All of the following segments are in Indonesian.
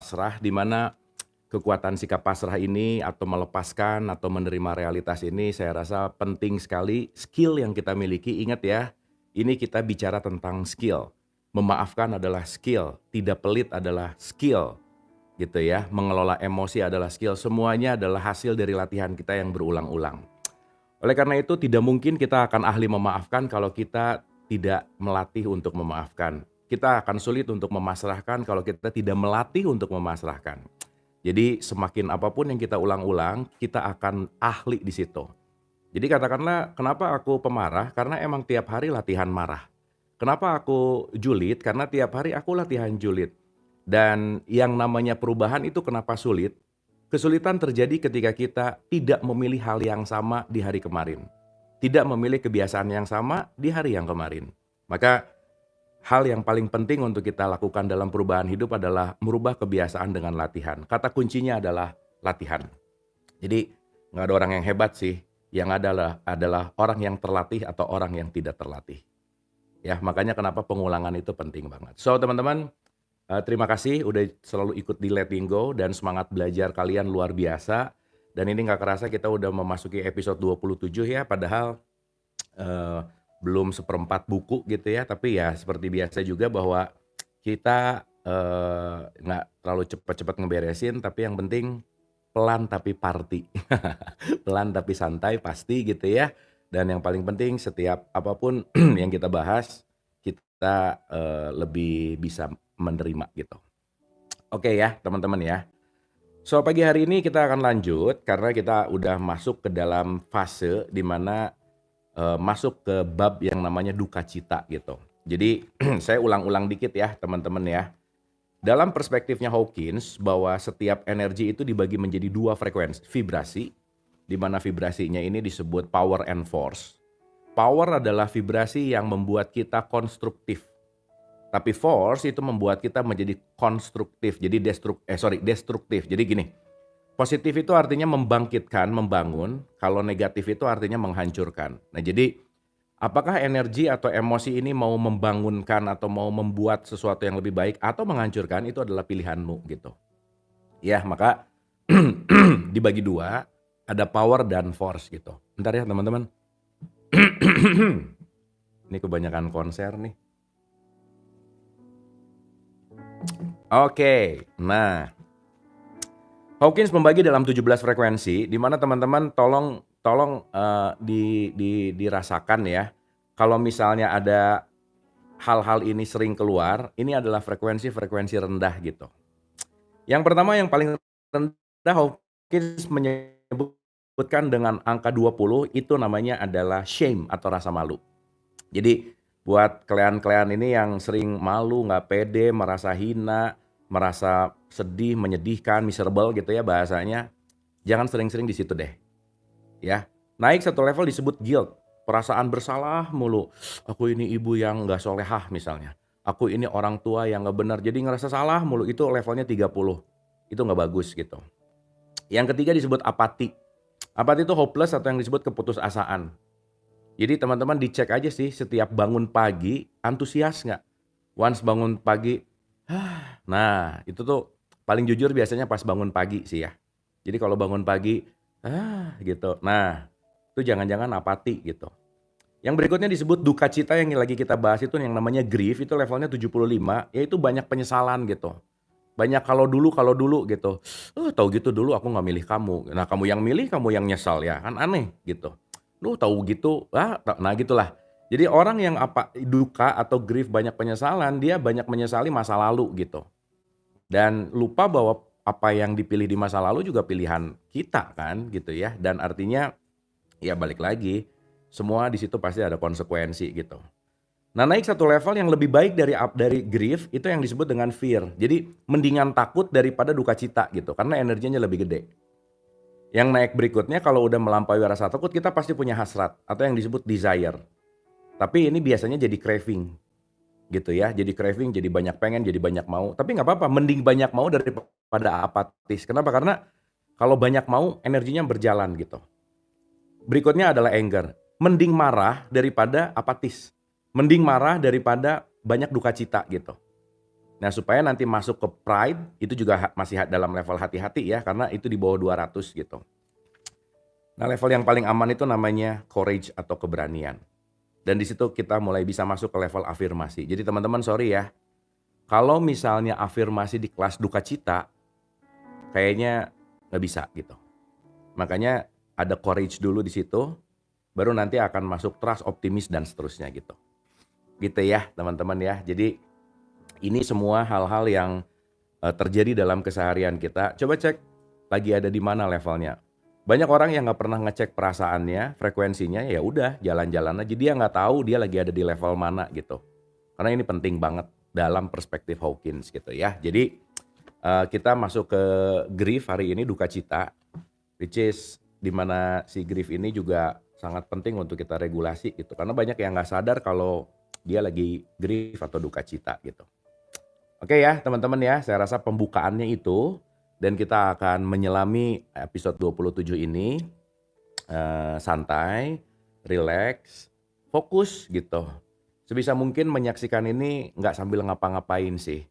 pasrah, di mana kekuatan sikap pasrah ini atau melepaskan atau menerima realitas ini saya rasa penting sekali. Skill yang kita miliki, ingat ya, ini kita bicara tentang skill. Memaafkan adalah skill, tidak pelit adalah skill gitu ya. Mengelola emosi adalah skill, semuanya adalah hasil dari latihan kita yang berulang-ulang. Oleh karena itu tidak mungkin kita akan ahli memaafkan kalau kita tidak melatih untuk memaafkan. Kita akan sulit untuk memasrahkan kalau kita tidak melatih untuk memasrahkan. Jadi semakin apapun yang kita ulang-ulang, kita akan ahli di situ. Jadi katakanlah kenapa aku pemarah? Karena emang tiap hari latihan marah. Kenapa aku julid? Karena tiap hari aku latihan julid. Dan yang namanya perubahan itu kenapa sulit? Kesulitan terjadi ketika kita tidak memilih hal yang sama di hari kemarin. Tidak memilih kebiasaan yang sama di hari yang kemarin. Maka hal yang paling penting untuk kita lakukan dalam perubahan hidup adalah merubah kebiasaan dengan latihan. Kata kuncinya adalah latihan. Jadi nggak ada orang yang hebat sih. Yang adalah orang yang terlatih atau orang yang tidak terlatih. Ya, makanya kenapa pengulangan itu penting banget. So teman-teman, terima kasih udah selalu ikut di Letting Go dan semangat belajar kalian luar biasa. Dan ini nggak kerasa kita udah memasuki episode 27 ya, padahal eh, belum seperempat buku gitu ya. Tapi ya seperti biasa juga bahwa kita nggak terlalu cepat-cepat ngeberesin, tapi yang penting pelan tapi party. Pelan tapi santai pasti gitu ya. Dan yang paling penting setiap apapun yang kita bahas, kita lebih bisa menerima gitu. Oke ya teman-teman ya. So pagi hari ini kita akan lanjut karena kita udah masuk ke dalam fase di mana masuk ke bab yang namanya duka cita gitu. Jadi saya ulang-ulang dikit ya teman-teman ya. Dalam perspektifnya Hawkins bahwa setiap energi itu dibagi menjadi dua frekuensi, vibrasi, di mana vibrasinya ini disebut power and force. Power adalah vibrasi yang membuat kita konstruktif. Tapi force itu membuat kita menjadi konstruktif, jadi destruktif. Jadi gini, positif itu artinya membangkitkan, membangun, kalau negatif itu artinya menghancurkan. Nah jadi apakah energi atau emosi ini mau membangunkan atau mau membuat sesuatu yang lebih baik atau menghancurkan, itu adalah pilihanmu gitu. Ya maka dibagi dua, ada power dan force gitu. Bentar ya teman-teman. Ini kebanyakan konser nih. Oke, nah Hawkins membagi dalam 17 frekuensi, di mana teman-teman tolong dirasakan ya. Kalau misalnya ada hal-hal ini sering keluar, ini adalah frekuensi-frekuensi rendah gitu. Yang pertama yang paling rendah Hawkins menyebutkan dengan angka 20, itu namanya adalah shame atau rasa malu. Jadi buat kalian-kalian ini yang sering malu, nggak pede, merasa hina, merasa sedih, menyedihkan, miserable gitu ya bahasanya, jangan sering-sering di situ deh. Ya, naik satu level disebut guilt, perasaan bersalah mulu. Aku ini ibu yang nggak solehah misalnya. Aku ini orang tua yang nggak benar, jadi ngerasa salah mulu. Itu levelnya 30. Itu nggak bagus gitu. Yang ketiga disebut apati. Apati itu hopeless atau yang disebut keputusasaan. Jadi teman-teman dicek aja sih setiap bangun pagi, antusias nggak? Once bangun pagi, nah itu tuh paling jujur biasanya pas bangun pagi sih ya. Jadi kalau bangun pagi, gitu. Nah itu jangan-jangan apati gitu. Yang berikutnya disebut duka cita yang lagi kita bahas itu yang namanya grief, itu levelnya 75, yaitu banyak penyesalan gitu. Banyak kalau dulu gitu. Tahu gitu dulu aku nggak milih kamu. Nah kamu yang milih, kamu yang nyesal ya kan aneh gitu. Tahu gitu, nah gitulah. Jadi orang yang duka atau grief banyak penyesalan, dia banyak menyesali masa lalu gitu. Dan lupa bahwa apa yang dipilih di masa lalu juga pilihan kita kan gitu ya. Dan artinya ya balik lagi, semua di situ pasti ada konsekuensi gitu. Nah naik satu level yang lebih baik dari grief itu yang disebut dengan fear. Jadi mendingan takut daripada duka cita gitu, karena energinya lebih gede. Yang naik berikutnya kalau udah melampaui rasa takut, kita pasti punya hasrat atau yang disebut desire. Tapi ini biasanya jadi craving gitu ya. Jadi craving, jadi banyak pengen, jadi banyak mau. Tapi nggak apa-apa, mending banyak mau daripada apatis. Kenapa? Karena kalau banyak mau energinya berjalan gitu. Berikutnya adalah anger. Mending marah daripada apatis. Mending marah daripada banyak duka cita gitu. Nah, supaya nanti masuk ke pride, itu juga masih dalam level hati-hati ya, karena itu di bawah 200 gitu. Nah, level yang paling aman itu namanya courage atau keberanian. Dan di situ kita mulai bisa masuk ke level afirmasi. Jadi teman-teman sorry ya, kalau misalnya afirmasi di kelas duka cita, kayaknya nggak bisa gitu. Makanya ada courage dulu di situ, baru nanti akan masuk trust, optimis, dan seterusnya gitu. Gitu ya teman-teman ya. Jadi ini semua hal-hal yang terjadi dalam keseharian kita. Coba cek lagi ada di mana levelnya. Banyak orang yang nggak pernah ngecek perasaannya, frekuensinya, ya udah jalan-jalan aja. Dia nggak tahu dia lagi ada di level mana gitu. Karena ini penting banget dalam perspektif Hawkins gitu ya. Jadi kita masuk ke grief hari ini, duka cita, which is dimana si grief ini juga sangat penting untuk kita regulasi gitu. Karena banyak yang nggak sadar kalau dia lagi grief atau duka cita gitu. Oke ya teman-teman ya, saya rasa pembukaannya itu dan kita akan menyelami episode 27 ini santai, relax, fokus gitu. Sebisa mungkin menyaksikan ini nggak sambil ngapa-ngapain sih.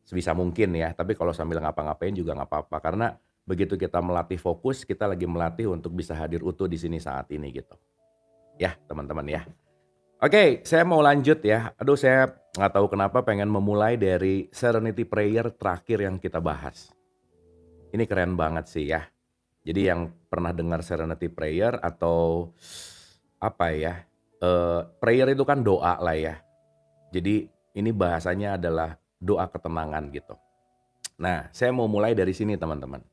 Sebisa mungkin ya, tapi kalau sambil ngapa-ngapain juga nggak apa-apa. Karena begitu kita melatih fokus, kita lagi melatih untuk bisa hadir utuh di sini saat ini gitu. Ya teman-teman ya. Oke, saya mau lanjut ya. Aduh, saya nggak tahu kenapa pengen memulai dari Serenity Prayer terakhir yang kita bahas. Ini keren banget sih ya. Jadi yang pernah dengar Serenity Prayer atau apa ya, prayer itu kan doa lah ya. Jadi ini bahasanya adalah doa ketenangan gitu. Nah, saya mau mulai dari sini teman-teman.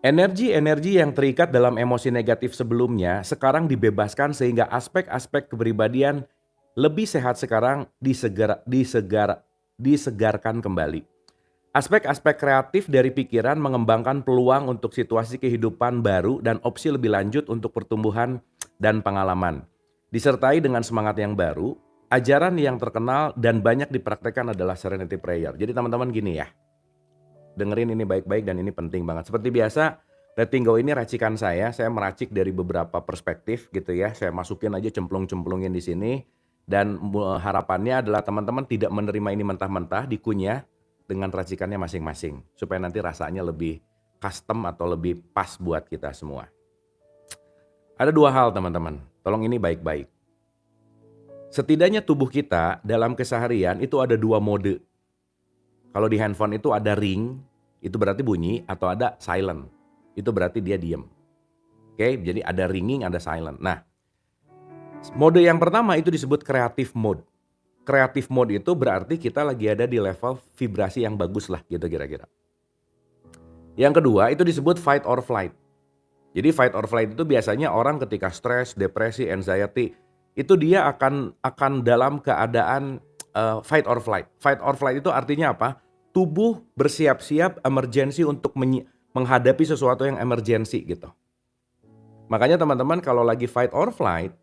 Energi-energi yang terikat dalam emosi negatif sebelumnya sekarang dibebaskan sehingga aspek-aspek kepribadian lebih sehat sekarang disegarkan kembali. Aspek-aspek kreatif dari pikiran mengembangkan peluang untuk situasi kehidupan baru dan opsi lebih lanjut untuk pertumbuhan dan pengalaman. Disertai dengan semangat yang baru, ajaran yang terkenal dan banyak dipraktekkan adalah Serenity Prayer. Jadi teman-teman gini ya, dengerin ini baik-baik dan ini penting banget. Seperti biasa, letting go ini racikan saya meracik dari beberapa perspektif gitu ya. Saya masukin aja cemplung-cemplungin di sini dan harapannya adalah teman-teman tidak menerima ini mentah-mentah, dikunyah dengan racikannya masing-masing supaya nanti rasanya lebih custom atau lebih pas buat kita semua. Ada dua hal teman-teman, tolong ini baik-baik. Setidaknya tubuh kita dalam keseharian itu ada dua mode. Kalau di handphone itu ada ring, itu berarti bunyi, atau ada silent, itu berarti dia diem. Oke, jadi ada ringing, ada silent. Nah, mode yang pertama itu disebut creative mode. Creative mode itu berarti kita lagi ada di level vibrasi yang bagus lah gitu kira-kira. Yang kedua itu disebut fight or flight. Jadi fight or flight itu biasanya orang ketika stres, depresi, anxiety, itu dia akan dalam keadaan fight or flight. Fight or flight itu artinya apa? Tubuh bersiap-siap emergensi untuk menghadapi sesuatu yang emergensi gitu. Makanya teman-teman kalau lagi fight or flight,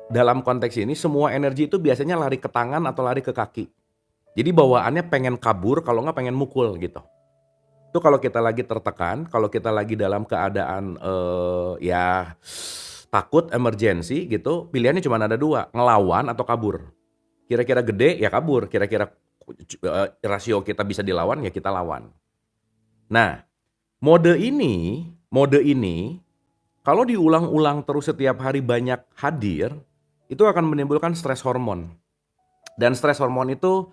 dalam konteks ini semua energi itu biasanya lari ke tangan atau lari ke kaki. Jadi bawaannya pengen kabur, kalau nggak pengen mukul gitu. Itu kalau kita lagi tertekan, kalau kita lagi dalam keadaan ya takut, emergensi gitu, pilihannya cuma ada dua, ngelawan atau kabur. Kira-kira gede ya kabur, kira-kira rasio kita bisa dilawan ya kita lawan. Nah, mode ini kalau diulang-ulang terus setiap hari banyak hadir, itu akan menimbulkan stres hormon. Dan stres hormon itu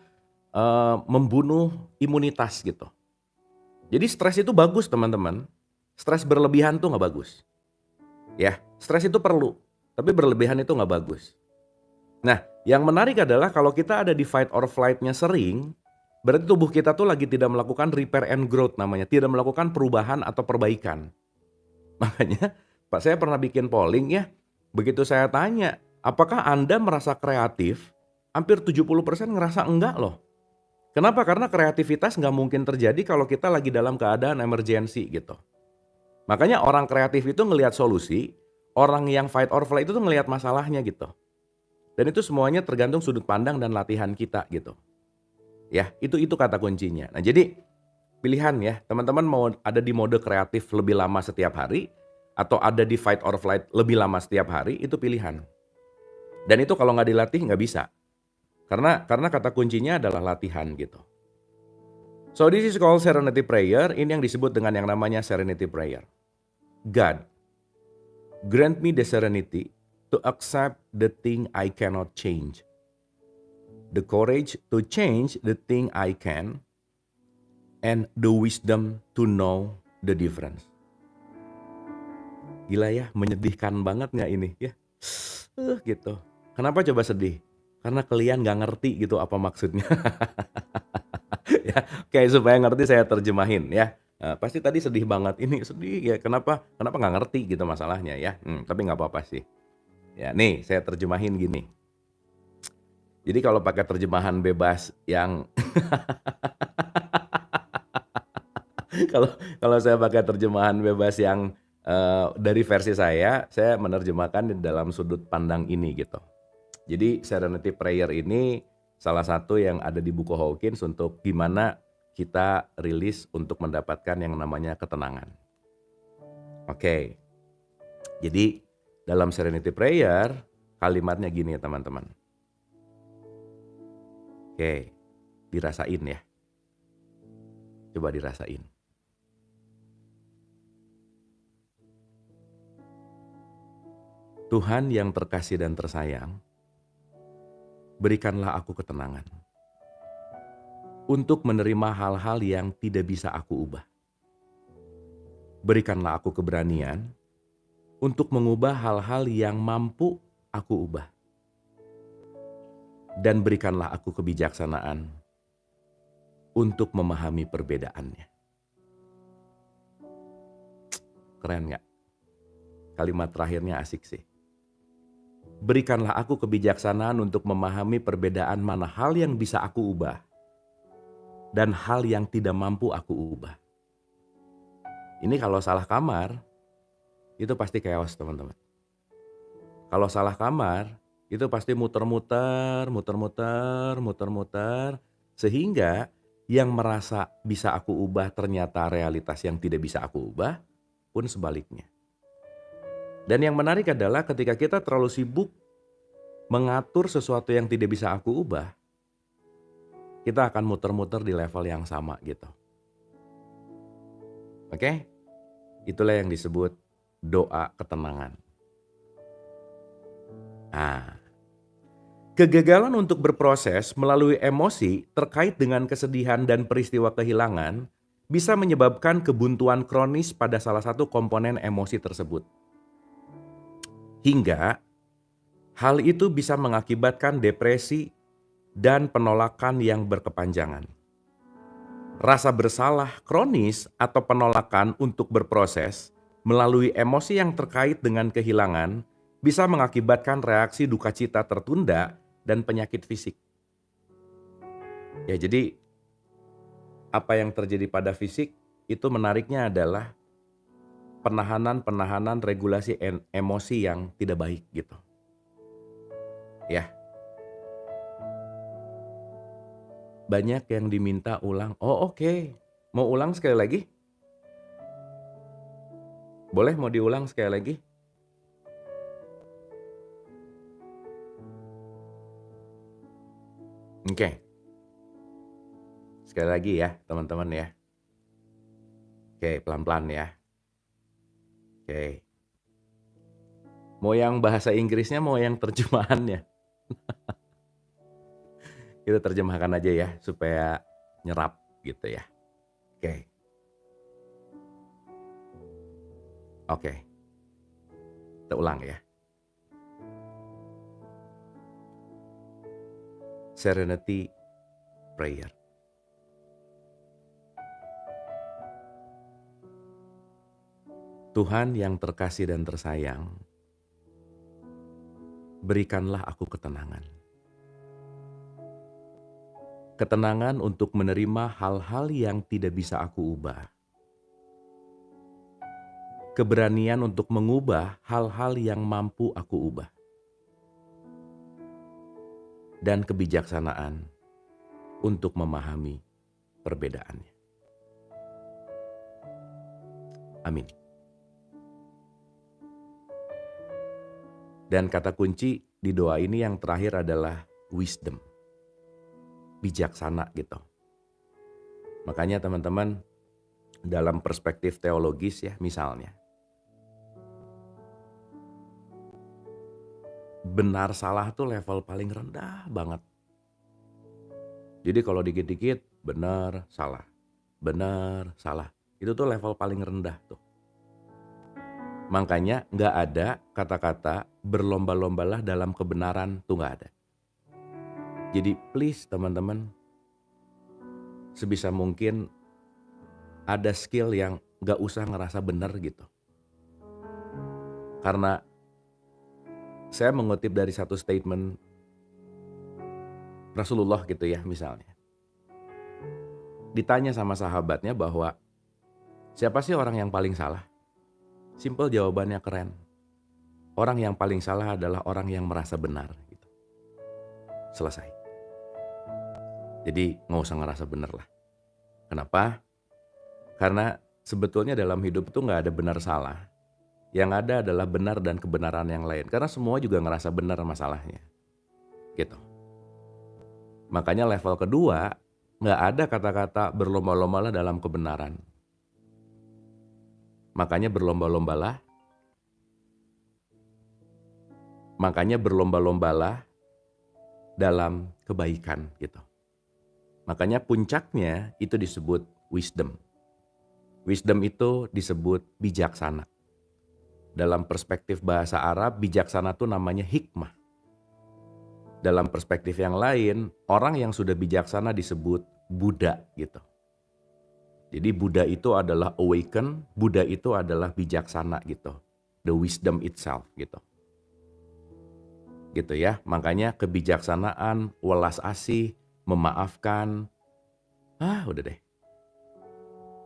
membunuh imunitas gitu. Jadi stres itu bagus teman-teman. Stres berlebihan tuh nggak bagus. Ya, stres itu perlu, tapi berlebihan itu nggak bagus. Nah, yang menarik adalah kalau kita ada di fight or flight-nya sering, berarti tubuh kita tuh lagi tidak melakukan repair and growth namanya, tidak melakukan perubahan atau perbaikan. Makanya, Pak saya pernah bikin polling ya, begitu saya tanya, apakah Anda merasa kreatif? Hampir 70% ngerasa enggak loh. Kenapa? Karena kreativitas nggak mungkin terjadi kalau kita lagi dalam keadaan emergensi gitu. Makanya orang kreatif itu ngelihat solusi, orang yang fight or flight itu tuh ngelihat masalahnya gitu. Dan itu semuanya tergantung sudut pandang dan latihan kita gitu. Ya, itu kata kuncinya. Nah, jadi pilihan ya, teman-teman mau ada di mode kreatif lebih lama setiap hari atau ada di fight or flight lebih lama setiap hari, itu pilihan. Dan itu kalau nggak dilatih nggak bisa. Karena kata kuncinya adalah latihan gitu. So this is called serenity prayer. Ini yang disebut dengan yang namanya serenity prayer. God, grant me the serenity to accept the thing I cannot change. The courage to change the thing I can. And the wisdom to know the difference. Gila ya, menyedihkan banget gak ini ya? Gitu. Kenapa coba sedih? Karena kalian gak ngerti gitu apa maksudnya. Ya, kayak supaya ngerti saya terjemahin ya. Pasti tadi sedih banget, ini sedih ya kenapa nggak ngerti gitu masalahnya ya. Tapi nggak apa-apa sih. Ya nih saya terjemahin gini. Jadi kalau pakai terjemahan bebas yang kalau saya pakai terjemahan bebas yang dari versi saya menerjemahkan di dalam sudut pandang ini gitu. Jadi serenity prayer ini salah satu yang ada di buku Hawkins untuk gimana kita rilis untuk mendapatkan yang namanya ketenangan. Oke. Jadi dalam serenity prayer kalimatnya gini ya teman-teman. Oke, dirasain ya. Coba dirasain. Tuhan yang terkasih dan tersayang, berikanlah aku ketenangan untuk menerima hal-hal yang tidak bisa aku ubah. Berikanlah aku keberanian untuk mengubah hal-hal yang mampu aku ubah. Dan berikanlah aku kebijaksanaan untuk memahami perbedaannya. Keren gak? Kalimat terakhirnya asik sih. Berikanlah aku kebijaksanaan untuk memahami perbedaan mana hal yang bisa aku ubah dan hal yang tidak mampu aku ubah. Ini kalau salah kamar, itu pasti chaos teman-teman. Kalau salah kamar, itu pasti muter-muter, sehingga yang merasa bisa aku ubah ternyata realitas yang tidak bisa aku ubah, pun sebaliknya. Dan yang menarik adalah ketika kita terlalu sibuk mengatur sesuatu yang tidak bisa aku ubah, kita akan muter-muter di level yang sama gitu. Oke? Itulah yang disebut doa ketenangan. Nah, kegagalan untuk berproses melalui emosi terkait dengan kesedihan dan peristiwa kehilangan bisa menyebabkan kebuntuan kronis pada salah satu komponen emosi tersebut. Hingga hal itu bisa mengakibatkan depresi dan penolakan yang berkepanjangan. Rasa bersalah kronis atau penolakan untuk berproses melalui emosi yang terkait dengan kehilangan bisa mengakibatkan reaksi duka cita tertunda dan penyakit fisik. Ya, jadi apa yang terjadi pada fisik itu menariknya adalah penahanan regulasi emosi yang tidak baik gitu. Ya. Banyak yang diminta ulang. Oh, oke. Mau ulang sekali lagi? Boleh mau diulang sekali lagi? Oke. Sekali lagi ya, teman-teman ya. Oke, pelan-pelan ya. Oke. Mau yang bahasa Inggrisnya, mau yang terjemahannya? Kita terjemahkan aja ya, supaya nyerap gitu ya. Oke. Oke. Kita ulang ya. Serenity prayer. Tuhan yang terkasih dan tersayang, berikanlah aku ketenangan. Ketenangan untuk menerima hal-hal yang tidak bisa aku ubah. Keberanian untuk mengubah hal-hal yang mampu aku ubah. Dan kebijaksanaan untuk memahami perbedaannya. Amin. Dan kata kunci di doa ini yang terakhir adalah wisdom. bijaksana gitu. Makanya teman-teman, dalam perspektif teologis ya misalnya, benar salah tuh level paling rendah banget. Jadi kalau dikit-dikit benar salah, itu tuh level paling rendah tuh. Makanya nggak ada kata-kata berlomba-lombalah dalam kebenaran, tuh nggak ada. Jadi please teman-teman, sebisa mungkin ada skill yang nggak usah ngerasa benar gitu. Karena saya mengutip dari satu statement Rasulullah gitu ya misalnya. Ditanya sama sahabatnya bahwa siapa sih orang yang paling salah? Simple jawabannya keren. Orang yang paling salah adalah orang yang merasa benar gitu. Selesai. Jadi nggak usah ngerasa benar lah. Kenapa? Karena sebetulnya dalam hidup itu nggak ada benar salah. Yang ada adalah benar dan kebenaran yang lain. Karena semua juga ngerasa benar masalahnya. Gitu. Makanya level kedua, nggak ada kata-kata berlomba-lombalah dalam kebenaran. Makanya berlomba-lombalah dalam kebaikan gitu. Makanya puncaknya itu disebut wisdom. Wisdom itu disebut bijaksana. Dalam perspektif bahasa Arab, bijaksana itu namanya hikmah. Dalam perspektif yang lain, orang yang sudah bijaksana disebut Buddha gitu. Jadi Buddha itu adalah awaken, Buddha itu adalah bijaksana gitu. The wisdom itself gitu. Gitu ya, makanya kebijaksanaan, welas asih, memaafkan, udah deh.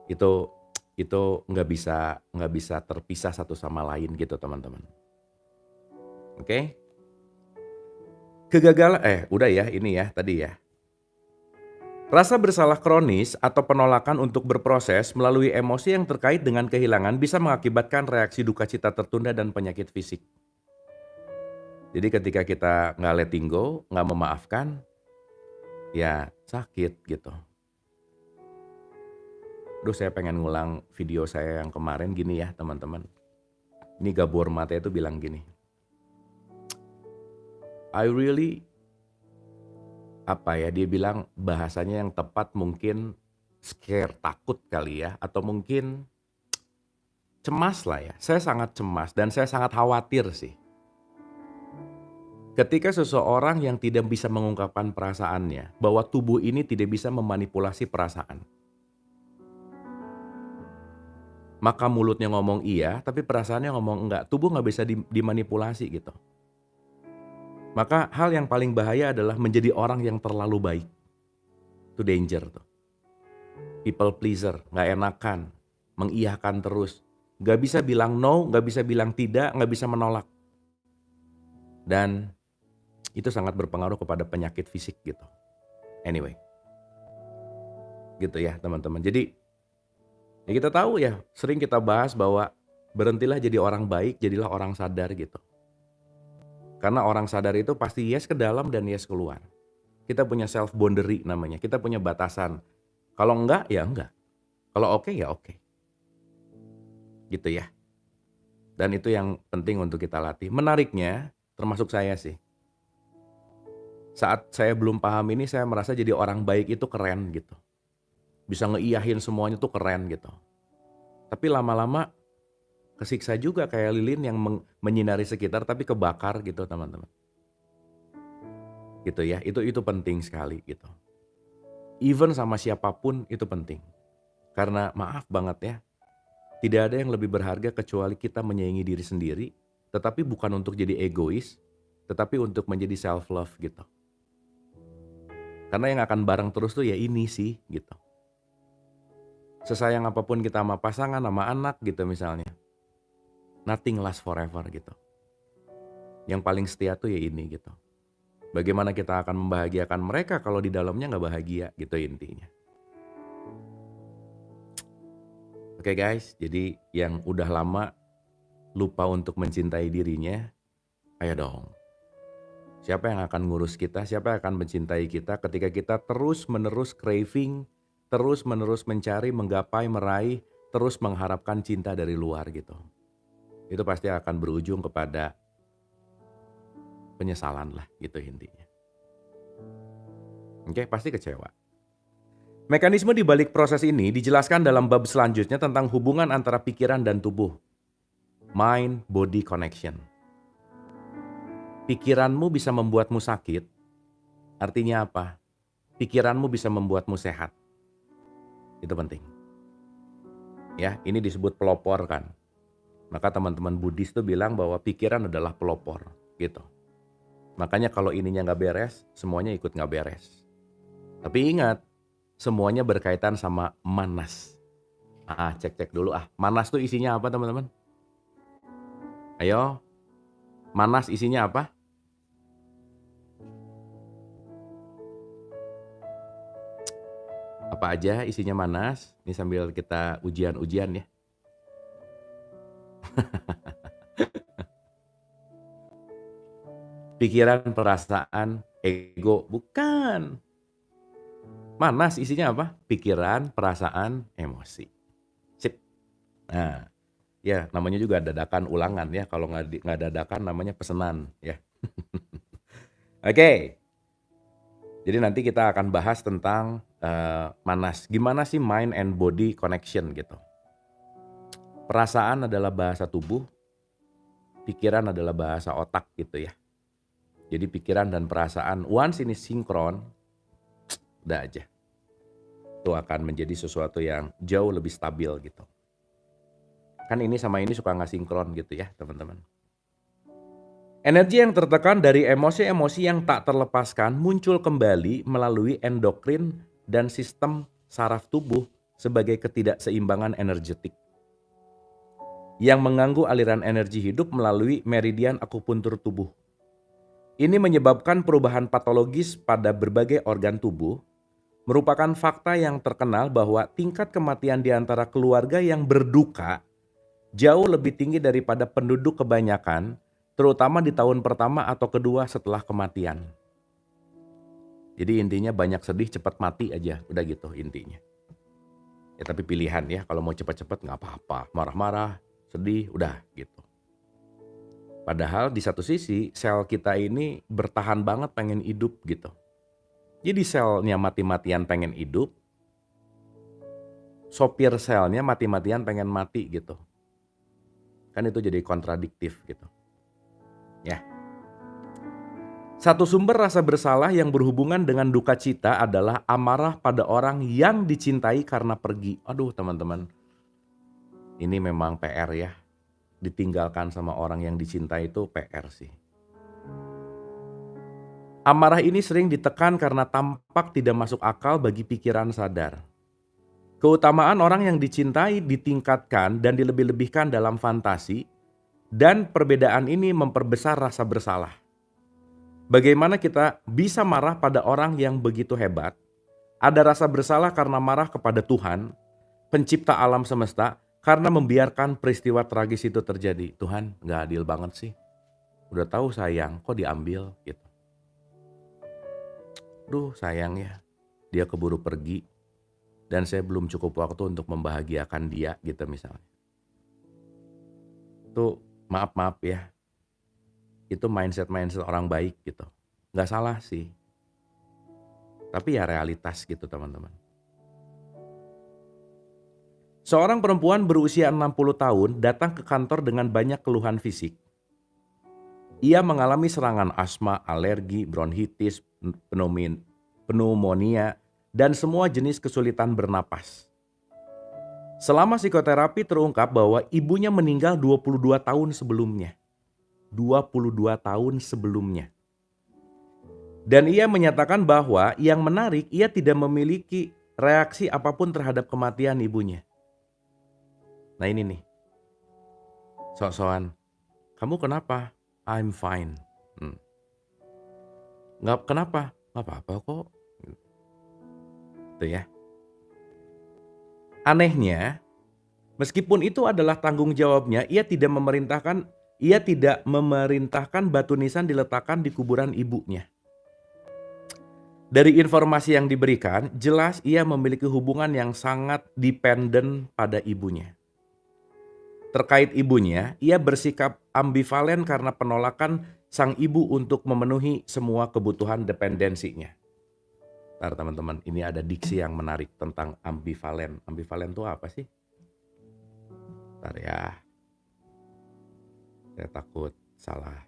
Itu nggak bisa terpisah satu sama lain gitu teman-teman. Oke? Kegagalan, udah ya ini ya tadi ya. Rasa bersalah kronis atau penolakan untuk berproses melalui emosi yang terkait dengan kehilangan bisa mengakibatkan reaksi duka cita tertunda dan penyakit fisik. Jadi ketika kita nggak letting go, nggak memaafkan, ya sakit gitu. Saya pengen ngulang video saya yang kemarin gini ya teman-teman. Ini Gabor Mate itu bilang gini, I really, dia bilang bahasanya yang tepat mungkin scare, takut kali ya, atau mungkin cemas lah ya. Saya sangat cemas dan saya sangat khawatir sih. Ketika seseorang yang tidak bisa mengungkapkan perasaannya, bahwa tubuh ini tidak bisa memanipulasi perasaan. Maka mulutnya ngomong iya, tapi perasaannya ngomong enggak. Tubuh nggak bisa dimanipulasi gitu. Maka hal yang paling bahaya adalah menjadi orang yang terlalu baik. Itu danger tuh. People pleaser, nggak enakan, mengiyakan terus. Nggak bisa bilang no, nggak bisa bilang tidak, nggak bisa menolak. Dan itu sangat berpengaruh kepada penyakit fisik gitu. Anyway. Gitu ya teman-teman. Jadi ya kita tahu ya, sering kita bahas bahwa berhentilah jadi orang baik, jadilah orang sadar gitu. Karena orang sadar itu pasti yes ke dalam dan yes keluar. Kita punya self boundary namanya, kita punya batasan. Kalau enggak, ya enggak. Kalau oke, ya oke. Gitu ya. Dan itu yang penting untuk kita latih. Menariknya, termasuk saya sih. Saat saya belum paham ini, saya merasa jadi orang baik itu keren gitu. Bisa ngeiyahin semuanya tuh keren gitu. Tapi lama-lama kesiksa juga kayak lilin yang menyinari sekitar tapi kebakar gitu teman-teman. Gitu ya, itu penting sekali gitu. Even sama siapapun itu penting. Karena maaf banget ya, tidak ada yang lebih berharga kecuali kita menyayangi diri sendiri, tetapi bukan untuk jadi egois, tetapi untuk menjadi self love gitu. Karena yang akan bareng terus tuh ya ini sih gitu. Sesayang apapun kita sama pasangan, sama anak gitu misalnya, nothing lasts forever gitu. Yang paling setia tuh ya ini gitu. Bagaimana kita akan membahagiakan mereka kalau di dalamnya nggak bahagia gitu intinya. Oke guys, jadi yang udah lama lupa untuk mencintai dirinya, ayo dong. Siapa yang akan ngurus kita, siapa yang akan mencintai kita ketika kita terus-menerus craving, terus-menerus mencari, menggapai, meraih, terus mengharapkan cinta dari luar gitu. Itu pasti akan berujung kepada penyesalan lah gitu intinya. Oke, pasti kecewa. Mekanisme di balik proses ini dijelaskan dalam bab selanjutnya tentang hubungan antara pikiran dan tubuh. Mind-body connection. Pikiranmu bisa membuatmu sakit, artinya apa? Pikiranmu bisa membuatmu sehat. Itu penting. Ya, ini disebut pelopor kan. Maka teman-teman Buddhis tuh bilang bahwa pikiran adalah pelopor gitu. Makanya kalau ininya nggak beres, semuanya ikut nggak beres. Tapi ingat, semuanya berkaitan sama manas. Cek-cek dulu Manas tuh isinya apa teman-teman? Ayo, manas isinya apa? Apa aja isinya manas? Ini sambil kita ujian-ujian ya. Pikiran, perasaan, ego, bukan. Manas isinya apa? Pikiran, perasaan, emosi. Sip. Nah, ya namanya juga dadakan ulangan ya. Kalau nggak dadakan namanya pesenan ya. Oke. Jadi nanti kita akan bahas tentang manas. Gimana sih mind and body connection gitu. Perasaan adalah bahasa tubuh, pikiran adalah bahasa otak gitu ya. Jadi pikiran dan perasaan once ini sinkron, udah aja. Itu akan menjadi sesuatu yang jauh lebih stabil gitu. Kan ini sama ini suka nggak sinkron gitu ya teman-teman. Energi yang tertekan dari emosi-emosi yang tak terlepaskan muncul kembali melalui endokrin dan sistem saraf tubuh sebagai ketidakseimbangan energetik yang mengganggu aliran energi hidup melalui meridian akupuntur tubuh. Ini menyebabkan perubahan patologis pada berbagai organ tubuh, merupakan fakta yang terkenal bahwa tingkat kematian di antara keluarga yang berduka jauh lebih tinggi daripada penduduk kebanyakan, terutama di tahun pertama atau kedua setelah kematian. Jadi intinya banyak sedih cepat mati aja, udah gitu intinya. Ya tapi pilihan ya, kalau mau cepat-cepat nggak apa-apa, marah-marah, sedih, udah gitu. Padahal di satu sisi sel kita ini bertahan banget pengen hidup gitu. Jadi selnya mati-matian pengen hidup, sopir selnya mati-matian pengen mati gitu. Kan itu jadi kontradiktif gitu. Ya. Satu sumber rasa bersalah yang berhubungan dengan duka cita adalah amarah pada orang yang dicintai karena pergi. Aduh teman-teman, ini memang PR ya. Ditinggalkan sama orang yang dicintai itu PR sih. Amarah ini sering ditekan karena tampak tidak masuk akal bagi pikiran sadar. Keutamaan orang yang dicintai ditingkatkan dan dilebih-lebihkan dalam fantasi, dan perbedaan ini memperbesar rasa bersalah. Bagaimana kita bisa marah pada orang yang begitu hebat? Ada rasa bersalah karena marah kepada Tuhan, pencipta alam semesta, karena membiarkan peristiwa tragis itu terjadi. Tuhan gak adil banget sih. Udah tahu sayang, kok diambil gitu. Duh sayang ya, dia keburu pergi. Dan saya belum cukup waktu untuk membahagiakan dia gitu misalnya. Tuh maaf ya. Itu mindset orang baik gitu. Gak salah sih. Tapi ya realitas gitu teman-teman. Seorang perempuan berusia 60 tahun datang ke kantor dengan banyak keluhan fisik. Ia mengalami serangan asma, alergi, bronkitis, pneumonia, dan semua jenis kesulitan bernapas. Selama psikoterapi terungkap bahwa ibunya meninggal 22 tahun sebelumnya. 22 tahun sebelumnya. Dan ia menyatakan bahwa yang menarik ia tidak memiliki reaksi apapun terhadap kematian ibunya. Nah ini nih, sok-sokan, kamu kenapa? I'm fine. Nggak kenapa? Nggak apa-apa kok. Tuh ya. Anehnya, meskipun itu adalah tanggung jawabnya, ia tidak memerintahkan Ia tidak memerintahkan batu nisan diletakkan di kuburan ibunya. Dari informasi yang diberikan, jelas ia memiliki hubungan yang sangat dependen pada ibunya. Terkait ibunya, ia bersikap ambivalen karena penolakan sang ibu untuk memenuhi semua kebutuhan dependensinya. Ntar teman-teman, ini ada diksi yang menarik tentang ambivalen. Ambivalen itu apa sih? Ntar ya, saya takut salah.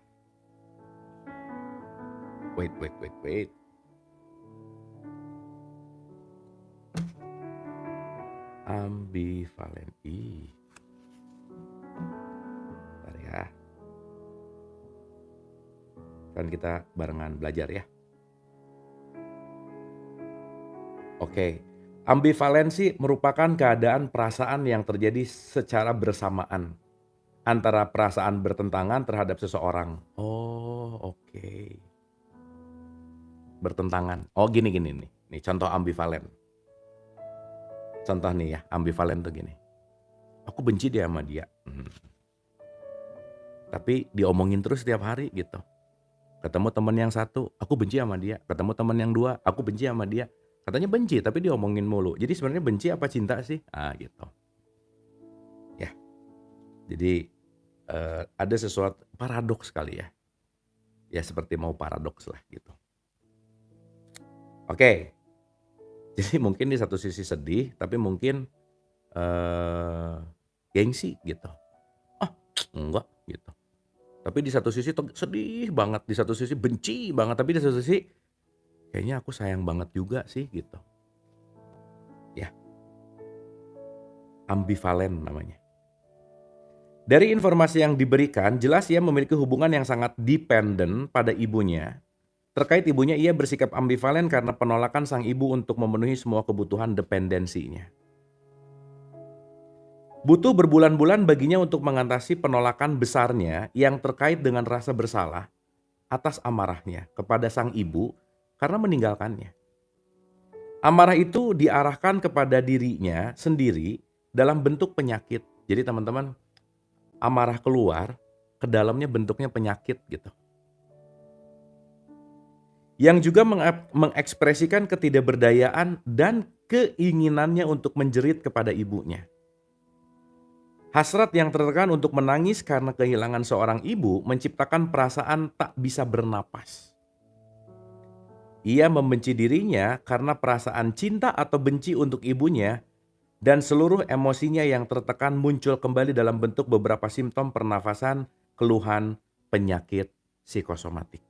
Wait. Ambivalen. Ntar ya. Kan kita barengan belajar ya. Oke. Ambivalensi merupakan keadaan perasaan yang terjadi secara bersamaan antara perasaan bertentangan terhadap seseorang. Oh, oke. Bertentangan. Oh, gini nih. Nih contoh ambivalen. Contoh nih ya, ambivalen tuh gini. Aku benci dia sama dia. Tapi diomongin terus setiap hari gitu. Ketemu temen yang satu, aku benci sama dia. Ketemu temen yang dua, aku benci sama dia. Katanya benci, tapi diomongin mulu. Jadi sebenarnya benci apa cinta sih? Gitu. Ya. Jadi ada sesuatu paradoks kali ya. Ya seperti mau paradoks lah gitu. Oke. Jadi mungkin di satu sisi sedih, tapi mungkin gengsi gitu. Enggak gitu. Tapi di satu sisi sedih banget, di satu sisi benci banget, tapi di satu sisi kayaknya aku sayang banget juga sih gitu. Ya. Ambivalen namanya. Dari informasi yang diberikan, jelas ia memiliki hubungan yang sangat dependen pada ibunya. Terkait ibunya, ia bersikap ambivalen karena penolakan sang ibu untuk memenuhi semua kebutuhan dependensinya. Butuh berbulan-bulan baginya untuk mengatasi penolakan besarnya yang terkait dengan rasa bersalah atas amarahnya kepada sang ibu karena meninggalkannya. Amarah itu diarahkan kepada dirinya sendiri dalam bentuk penyakit. Jadi teman-teman, amarah keluar, ke dalamnya bentuknya penyakit gitu. Yang juga mengekspresikan ketidakberdayaan dan keinginannya untuk menjerit kepada ibunya. Hasrat yang tertekan untuk menangis karena kehilangan seorang ibu menciptakan perasaan tak bisa bernapas. Ia membenci dirinya karena perasaan cinta atau benci untuk ibunya dan seluruh emosinya yang tertekan muncul kembali dalam bentuk beberapa simptom pernafasan, keluhan, penyakit psikosomatik.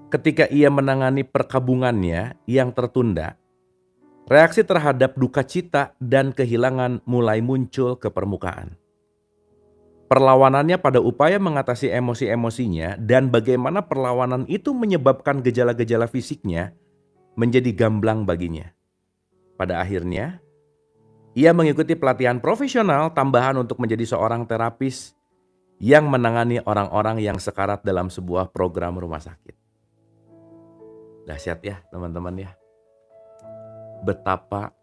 Ketika ia menangani perkabungannya yang tertunda, reaksi terhadap duka cita dan kehilangan mulai muncul ke permukaan. Perlawanannya pada upaya mengatasi emosi-emosinya dan bagaimana perlawanan itu menyebabkan gejala-gejala fisiknya menjadi gamblang baginya. Pada akhirnya, ia mengikuti pelatihan profesional tambahan untuk menjadi seorang terapis yang menangani orang-orang yang sekarat dalam sebuah program rumah sakit. Dahsyat ya teman-teman ya. Betapa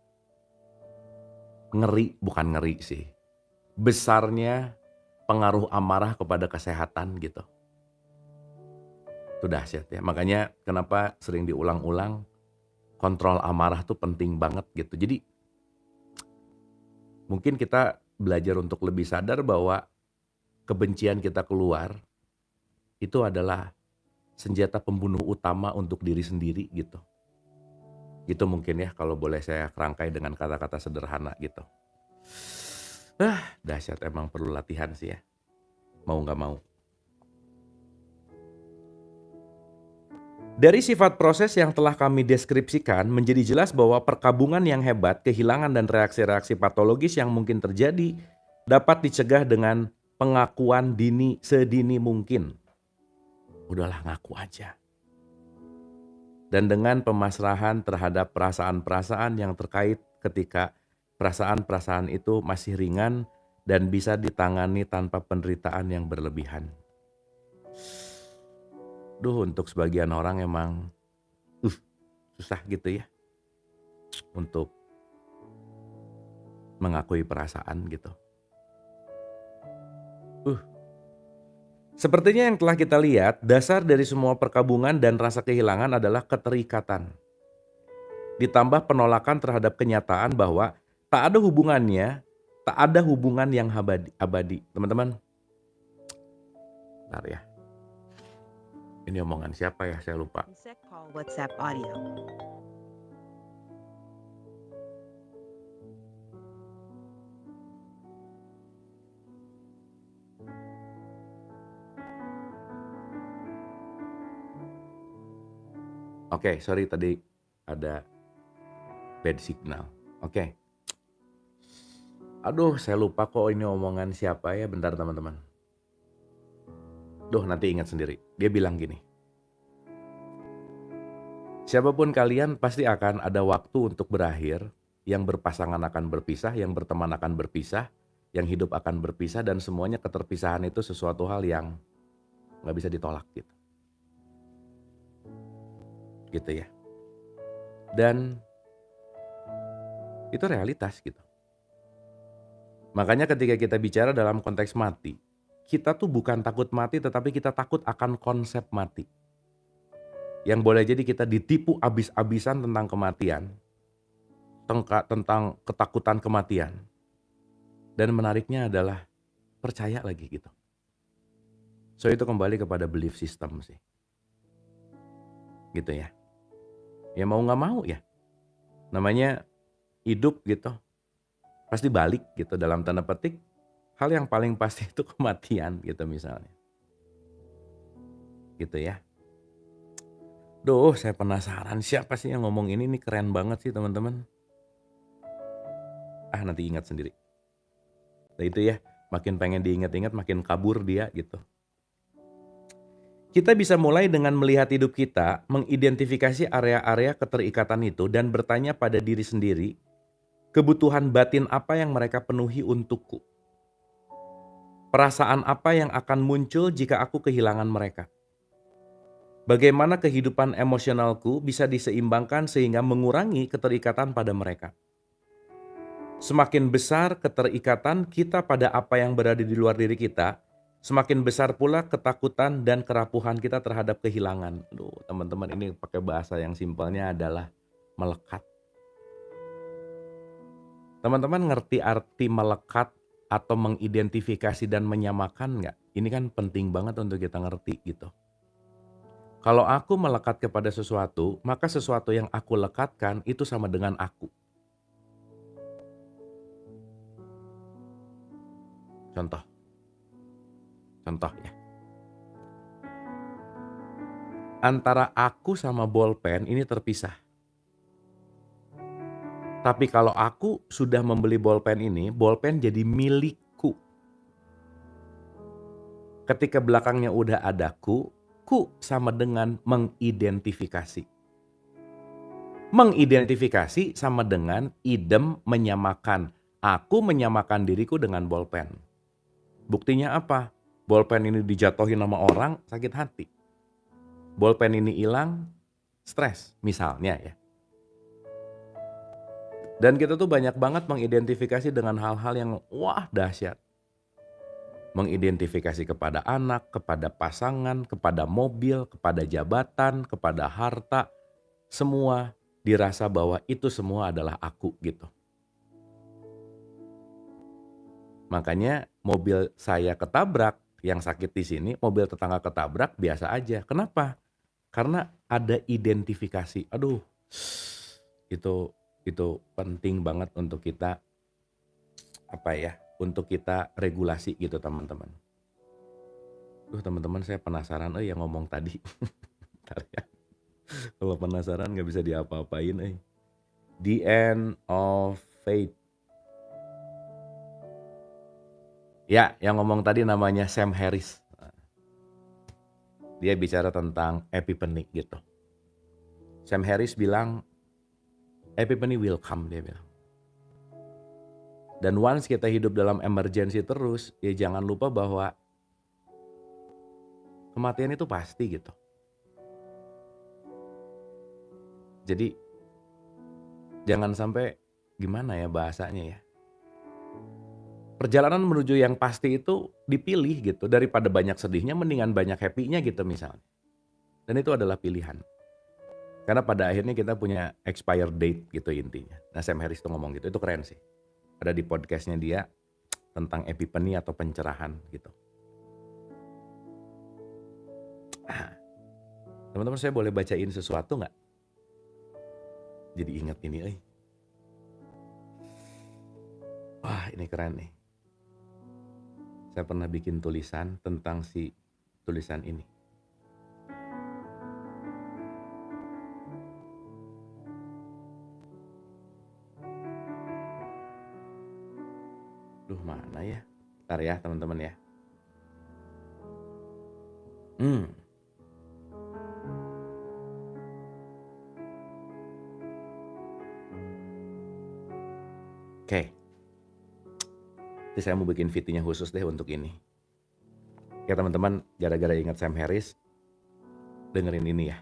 bukan ngeri sih. Besarnya pengaruh amarah kepada kesehatan gitu. Itu dahsyat ya. Makanya kenapa sering diulang-ulang kontrol amarah tuh penting banget gitu. Jadi mungkin kita belajar untuk lebih sadar bahwa kebencian kita keluar itu adalah senjata pembunuh utama untuk diri sendiri gitu. Gitu mungkin ya kalau boleh saya rangkai dengan kata-kata sederhana gitu. Dahsyat, emang perlu latihan sih ya. Mau gak mau. Dari sifat proses yang telah kami deskripsikan, menjadi jelas bahwa perkabungan yang hebat, kehilangan dan reaksi-reaksi patologis yang mungkin terjadi dapat dicegah dengan pengakuan sedini mungkin. Udahlah, ngaku aja. Dan dengan pemasrahan terhadap perasaan-perasaan yang terkait ketika perasaan-perasaan itu masih ringan dan bisa ditangani tanpa penderitaan yang berlebihan. Untuk sebagian orang emang susah gitu ya untuk mengakui perasaan gitu. Uh, Sepertinya yang telah kita lihat, dasar dari semua perkabungan dan rasa kehilangan adalah keterikatan. Ditambah penolakan terhadap kenyataan bahwa tak ada hubungannya, tak ada hubungan yang abadi. Teman-teman, bentar ya. Ini omongan siapa ya? Saya lupa. Insect call WhatsApp audio. Oke, sorry tadi ada bad signal. Oke. Aduh, saya lupa kok ini omongan siapa ya. Bentar teman-teman. Duh, nanti ingat sendiri. Dia bilang gini. Siapapun kalian pasti akan ada waktu untuk berakhir, yang berpasangan akan berpisah, yang berteman akan berpisah, yang hidup akan berpisah, dan semuanya keterpisahan itu sesuatu hal yang nggak bisa ditolak gitu. Gitu ya. Dan itu realitas gitu. Makanya ketika kita bicara dalam konteks mati, kita tuh bukan takut mati tetapi kita takut akan konsep mati. Yang boleh jadi kita ditipu abis-abisan tentang kematian, tentang ketakutan kematian. Dan menariknya adalah percaya lagi gitu. So itu kembali kepada belief system sih. Gitu ya. Ya mau gak mau ya. Namanya hidup gitu. Pasti balik gitu dalam tanda petik. Hal yang paling pasti itu kematian gitu misalnya. Gitu ya. Duh, saya penasaran siapa sih yang ngomong ini keren banget sih teman-teman. Nanti ingat sendiri. Nah itu ya, makin pengen diingat-ingat makin kabur dia gitu. Kita bisa mulai dengan melihat hidup kita, mengidentifikasi area-area keterikatan itu dan bertanya pada diri sendiri, kebutuhan batin apa yang mereka penuhi untukku? Perasaan apa yang akan muncul jika aku kehilangan mereka? Bagaimana kehidupan emosionalku bisa diseimbangkan sehingga mengurangi keterikatan pada mereka? Semakin besar keterikatan kita pada apa yang berada di luar diri kita, semakin besar pula ketakutan dan kerapuhan kita terhadap kehilangan. Aduh, teman-teman, ini pakai bahasa yang simpelnya adalah melekat. Teman-teman ngerti arti melekat atau mengidentifikasi dan menyamakan nggak? Ini kan penting banget untuk kita ngerti gitu. Kalau aku melekat kepada sesuatu, maka sesuatu yang aku lekatkan itu sama dengan aku. Contoh ya. Antara aku sama bolpen ini terpisah. Tapi kalau aku sudah membeli bolpen ini, bolpen jadi milikku. Ketika belakangnya udah ada ku sama dengan mengidentifikasi. Mengidentifikasi sama dengan idem menyamakan. Aku menyamakan diriku dengan bolpen. Buktinya apa? Bolpen ini dijatuhin sama orang, sakit hati. Bolpen ini hilang, stres misalnya ya. Dan kita tuh banyak banget mengidentifikasi dengan hal-hal yang wah dahsyat. Mengidentifikasi kepada anak, kepada pasangan, kepada mobil, kepada jabatan, kepada harta. Semua dirasa bahwa itu semua adalah aku gitu. Makanya mobil saya ketabrak, yang sakit di sini, mobil tetangga ketabrak biasa aja. Kenapa? Karena ada identifikasi. Aduh, itu penting banget untuk kita untuk kita regulasi gitu teman-teman. Teman-teman saya penasaran yang ngomong tadi. Bentar ya. Kalau penasaran gak bisa diapa-apain. The End of Faith. Ya, yang ngomong tadi namanya Sam Harris. Dia bicara tentang epiphany gitu. Sam Harris bilang, epiphany will come, dia bilang. Dan once kita hidup dalam emergency terus, ya jangan lupa bahwa kematian itu pasti gitu. Jadi jangan sampai gimana ya bahasanya ya. perjalanan menuju yang pasti itu dipilih gitu, daripada banyak sedihnya mendingan banyak happy-nya gitu misalnya. Dan itu adalah pilihan. Karena pada akhirnya kita punya expire date gitu intinya. Nah Sam Harris tuh ngomong gitu, itu keren sih. Ada di podcastnya dia tentang epiphany atau pencerahan gitu. Teman-teman saya boleh bacain sesuatu nggak? Jadi ingat ini, wah ini keren nih. Saya pernah bikin tulisan tentang si tulisan ini. Duh mana ya? Bentar ya teman-teman ya. Oke. Jadi saya mau bikin VT-nya khusus deh untuk ini. Ya teman-teman, gara-gara ingat Sam Harris, dengerin ini ya.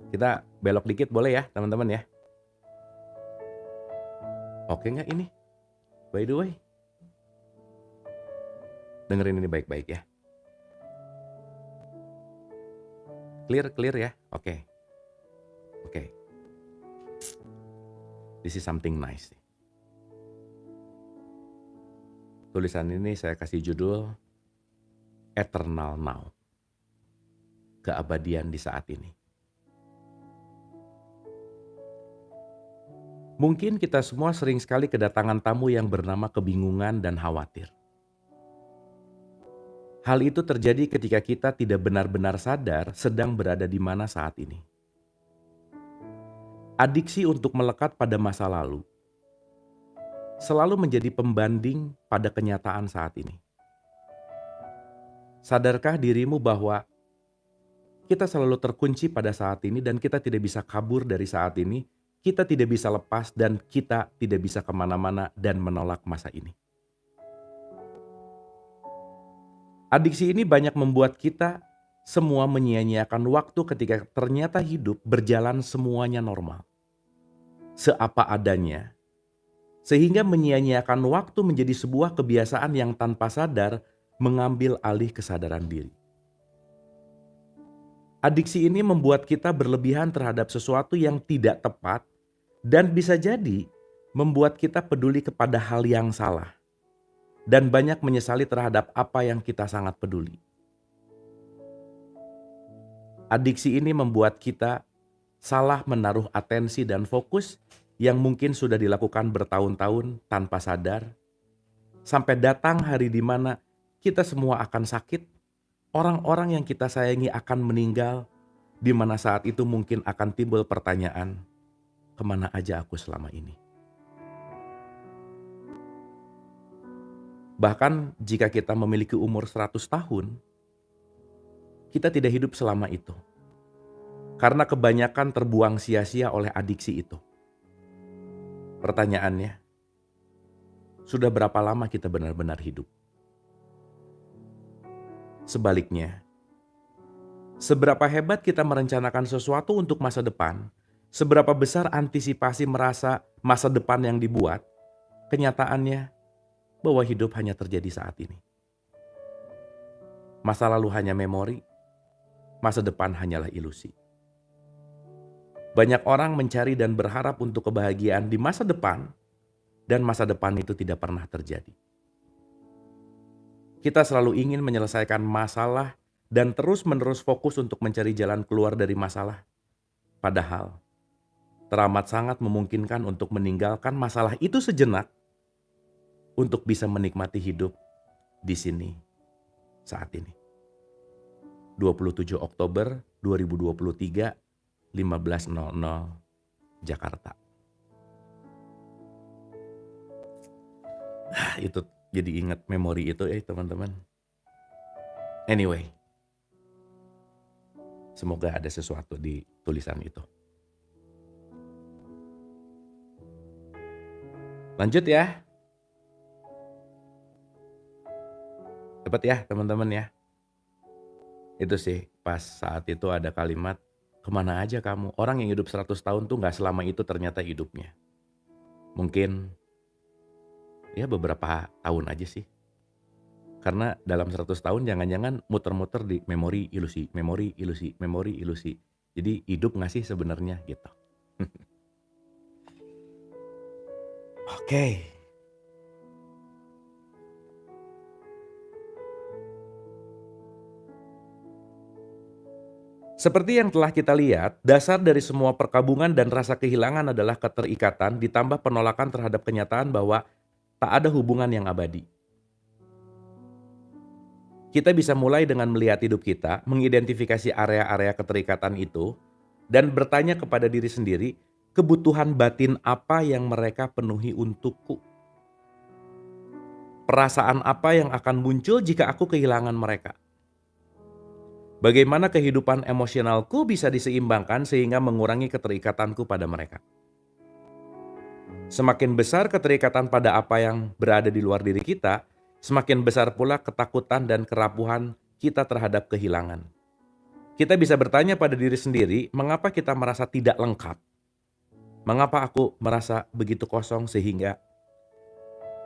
Kita belok dikit boleh ya teman-teman ya? Oke nggak ini? By the way. Dengerin ini baik-baik ya. Clear ya? Oke. This is something nice. Tulisan ini saya kasih judul Eternal Now. Keabadian di saat ini. Mungkin kita semua sering sekali kedatangan tamu yang bernama kebingungan dan khawatir. Hal itu terjadi ketika kita tidak benar-benar sadar sedang berada di mana saat ini. Adiksi untuk melekat pada masa lalu selalu menjadi pembanding pada kenyataan saat ini. Sadarkah dirimu bahwa kita selalu terkunci pada saat ini dan kita tidak bisa kabur dari saat ini, kita tidak bisa lepas dan kita tidak bisa kemana-mana dan menolak masa ini. Adiksi ini banyak membuat kita semua menyia-nyiakan waktu ketika ternyata hidup berjalan semuanya normal. Seapa adanya. Sehingga menyia-nyiakan waktu menjadi sebuah kebiasaan yang tanpa sadar mengambil alih kesadaran diri. Adiksi ini membuat kita berlebihan terhadap sesuatu yang tidak tepat dan bisa jadi membuat kita peduli kepada hal yang salah. Dan banyak menyesali terhadap apa yang kita sangat peduli. Adiksi ini membuat kita salah menaruh atensi dan fokus yang mungkin sudah dilakukan bertahun-tahun tanpa sadar. Sampai datang hari di mana kita semua akan sakit, orang-orang yang kita sayangi akan meninggal, di mana saat itu mungkin akan timbul pertanyaan, kemana aja aku selama ini? Bahkan jika kita memiliki umur 100 tahun, kita tidak hidup selama itu. Karena kebanyakan terbuang sia-sia oleh adiksi itu. Pertanyaannya, sudah berapa lama kita benar-benar hidup? Sebaliknya, seberapa hebat kita merencanakan sesuatu untuk masa depan, seberapa besar antisipasi merasa masa depan yang dibuat, kenyataannya bahwa hidup hanya terjadi saat ini. Masa lalu hanya memori, masa depan hanyalah ilusi. Banyak orang mencari dan berharap untuk kebahagiaan di masa depan, dan masa depan itu tidak pernah terjadi. Kita selalu ingin menyelesaikan masalah dan terus-menerus fokus untuk mencari jalan keluar dari masalah. Padahal, teramat sangat memungkinkan untuk meninggalkan masalah itu sejenak untuk bisa menikmati hidup di sini saat ini. 27 Oktober 2023, 15.00 Jakarta. Itu jadi ingat memori itu teman-teman. Anyway, semoga ada sesuatu di tulisan itu. Lanjut ya. Dapat ya teman-teman ya. Itu sih pas saat itu ada kalimat, kemana aja kamu? Orang yang hidup 100 tahun tuh gak selama itu ternyata hidupnya. Mungkin ya beberapa tahun aja sih. Karena dalam 100 tahun jangan-jangan muter-muter di memori, ilusi, memori, ilusi, memori, ilusi. Jadi hidup nggak sih sebenarnya gitu. Oke. Seperti yang telah kita lihat, dasar dari semua perkabungan dan rasa kehilangan adalah keterikatan ditambah penolakan terhadap kenyataan bahwa tak ada hubungan yang abadi. Kita bisa mulai dengan melihat hidup kita, mengidentifikasi area-area keterikatan itu, dan bertanya kepada diri sendiri, kebutuhan batin apa yang mereka penuhi untukku? Perasaan apa yang akan muncul jika aku kehilangan mereka? Bagaimana kehidupan emosionalku bisa diseimbangkan sehingga mengurangi keterikatanku pada mereka? Semakin besar keterikatan pada apa yang berada di luar diri kita, semakin besar pula ketakutan dan kerapuhan kita terhadap kehilangan. Kita bisa bertanya pada diri sendiri, mengapa kita merasa tidak lengkap? Mengapa aku merasa begitu kosong sehingga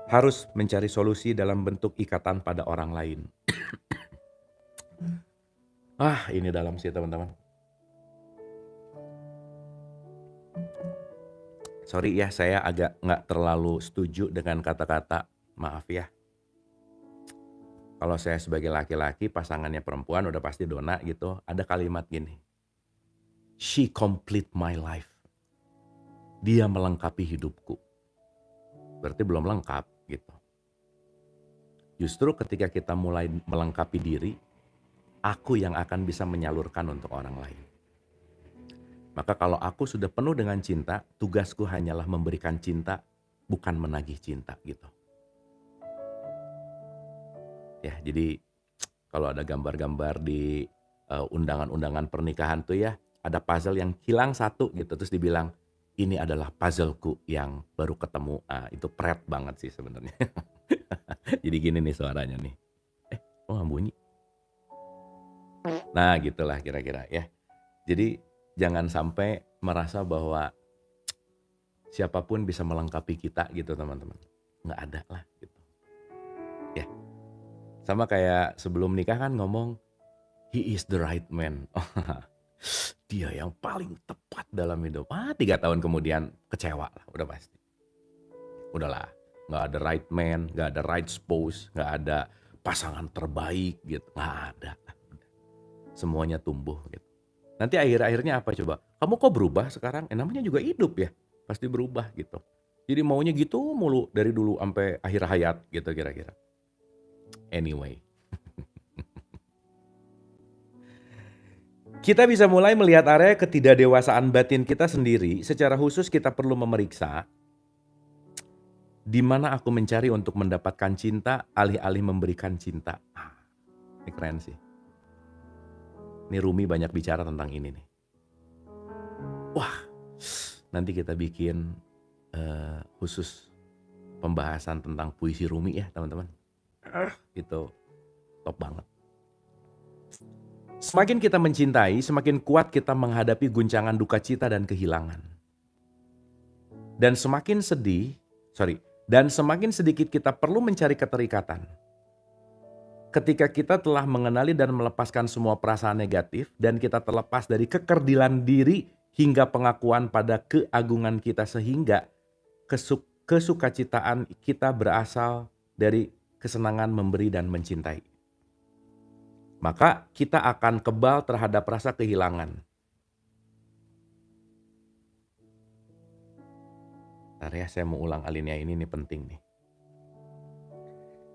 harus mencari solusi dalam bentuk ikatan pada orang lain? Ini dalam sih teman-teman. Sorry ya, saya agak nggak terlalu setuju dengan kata-kata, maaf ya. Kalau saya sebagai laki-laki, pasangannya perempuan udah pasti dona gitu, ada kalimat gini, she complete my life. Dia melengkapi hidupku. Berarti belum lengkap gitu. Justru ketika kita mulai melengkapi diri, aku yang akan bisa menyalurkan untuk orang lain. Maka kalau aku sudah penuh dengan cinta, tugasku hanyalah memberikan cinta, bukan menagih cinta gitu. Ya, jadi kalau ada gambar-gambar di undangan-undangan pernikahan tuh ya, ada puzzle yang hilang satu gitu, terus dibilang, ini adalah puzzleku yang baru ketemu. Itu pret banget sih sebenarnya. Jadi gini nih suaranya nih. Kok nggak bunyi? Nah gitulah kira-kira ya. Jadi jangan sampai merasa bahwa siapapun bisa melengkapi kita gitu teman-teman. Nggak ada lah gitu. Ya, sama kayak sebelum nikah kan ngomong, he is the right man. Dia yang paling tepat dalam hidup. 3 tahun kemudian kecewa lah, udah pasti. Udahlah, nggak ada right man, nggak ada right spouse, nggak ada pasangan terbaik gitu, nggak ada. Semuanya tumbuh gitu. Nanti akhir-akhirnya apa coba? Kamu kok berubah sekarang? Namanya juga hidup ya, pasti berubah gitu. Jadi maunya gitu mulu dari dulu sampai akhir hayat gitu kira-kira. Anyway. Kita bisa mulai melihat area ketidakdewasaan batin kita sendiri. Secara khusus kita perlu memeriksa di mana aku mencari untuk mendapatkan cinta alih-alih memberikan cinta. Ini keren sih. Ini Rumi banyak bicara tentang ini nih. Wah, nanti kita bikin khusus pembahasan tentang puisi Rumi ya teman-teman. Itu top banget. Semakin kita mencintai, semakin kuat kita menghadapi guncangan duka cita dan kehilangan. Dan semakin sedikit kita perlu mencari keterikatan. Ketika kita telah mengenali dan melepaskan semua perasaan negatif dan kita terlepas dari kekerdilan diri hingga pengakuan pada keagungan kita sehingga kesukacitaan kita berasal dari kesenangan memberi dan mencintai. Maka kita akan kebal terhadap rasa kehilangan. Bentar ya, saya mau ulang alinea ini penting nih.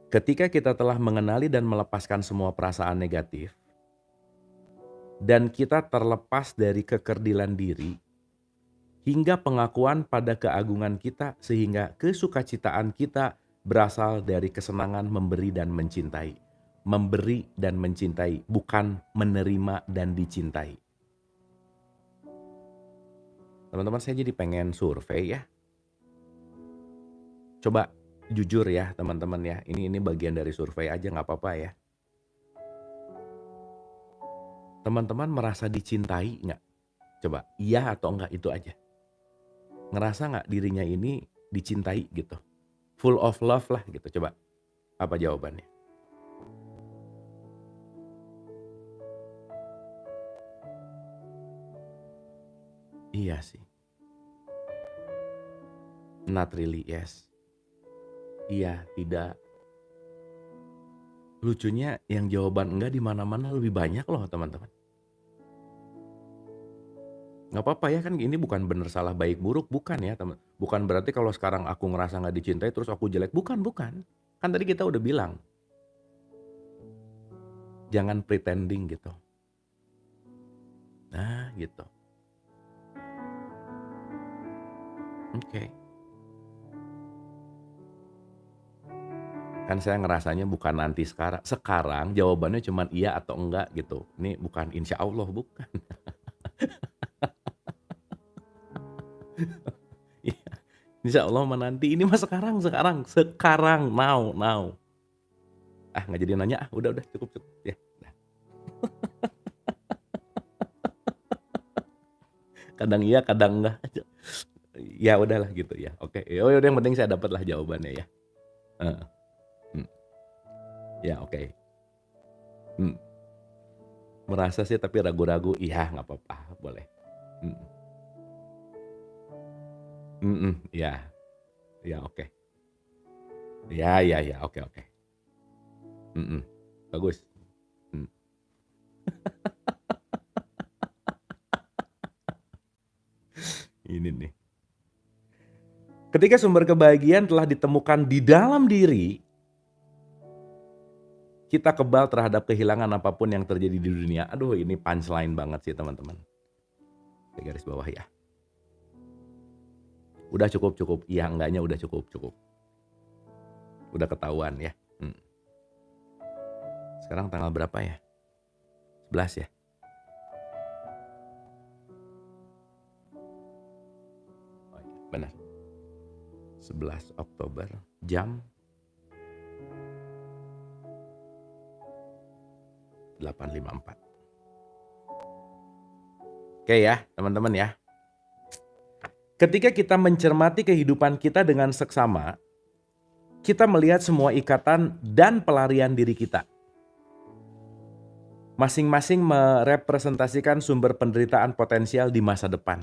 Ketika kita telah mengenali dan melepaskan semua perasaan negatif, dan kita terlepas dari kekerdilan diri, hingga pengakuan pada keagungan kita sehingga kesukacitaan kita berasal dari kesenangan memberi dan mencintai. Memberi dan mencintai, bukan menerima dan dicintai. Teman-teman, saya jadi pengen survei ya. Coba jujur ya teman-teman ya, ini bagian dari survei aja gak apa-apa ya. Teman-teman merasa dicintai gak? Coba iya atau enggak, itu aja. Ngerasa gak dirinya ini dicintai gitu? full of love lah gitu. Coba, apa jawabannya? Iya sih. Not really, yes. Iya, tidak. Lucunya yang jawaban enggak di mana-mana lebih banyak loh teman-teman. Nggak apa-apa ya, kan ini bukan bener salah baik buruk, bukan ya teman. Bukan berarti kalau sekarang aku ngerasa nggak dicintai terus aku jelek, bukan, bukan. Kan tadi kita udah bilang, jangan pretending gitu. Nah gitu, oke. Kan saya ngerasanya bukan nanti sekarang jawabannya cuman iya atau enggak gitu. Ini bukan insya Allah, bukan. Iya, insya Allah mah nanti, ini mah sekarang, now. Ah nggak jadi nanya, ah udah cukup ya. Kadang iya, kadang enggak. Ya udahlah gitu ya. Oke, ya udah yang penting saya dapatlah jawabannya ya. Heeh, hmm, ya oke. Hmm, merasa sih tapi ragu-ragu, iya nggak apa-apa, boleh. Mhm, iya, iya oke. Ya, oke. Mhm, bagus. Mmm, ini nih. Ketika sumber kebahagiaan telah ditemukan di dalam diri, kita kebal terhadap kehilangan apapun yang terjadi di dunia. Aduh ini punchline banget sih teman-teman. Saya garis bawah ya. Udah cukup. Iya enggaknya udah cukup. Udah ketahuan ya. Mhm. Sekarang tanggal berapa ya? 11 ya? Oh iya, benar. 11 Oktober jam 8.54. Oke ya, teman-teman ya. Ketika kita mencermati kehidupan kita dengan seksama, kita melihat semua ikatan dan pelarian diri kita. Masing-masing merepresentasikan sumber penderitaan potensial di masa depan.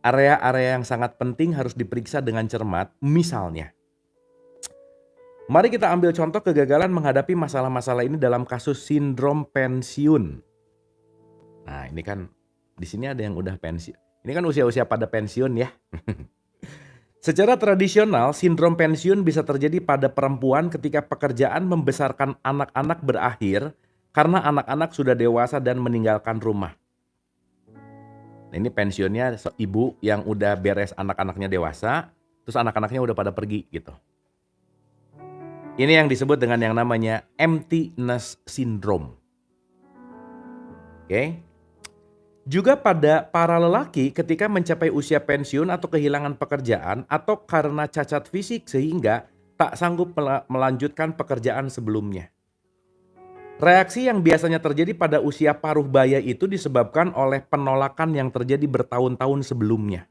Area-area yang sangat penting harus diperiksa dengan cermat, misalnya. Mari kita ambil contoh kegagalan menghadapi masalah-masalah ini dalam kasus sindrom pensiun. Nah ini kan, di sini ada yang udah pensiun. Ini kan usia-usia pada pensiun ya. Secara tradisional, sindrom pensiun bisa terjadi pada perempuan ketika pekerjaan membesarkan anak-anak berakhir karena anak-anak sudah dewasa dan meninggalkan rumah. Nah, ini pensiunnya ibu yang udah beres anak-anaknya dewasa, terus anak-anaknya udah pada pergi gitu. Ini yang disebut dengan yang namanya empty-nest syndrome. Oke. Juga pada para lelaki ketika mencapai usia pensiun atau kehilangan pekerjaan atau karena cacat fisik sehingga tak sanggup melanjutkan pekerjaan sebelumnya. Reaksi yang biasanya terjadi pada usia paruh baya itu disebabkan oleh penolakan yang terjadi bertahun-tahun sebelumnya.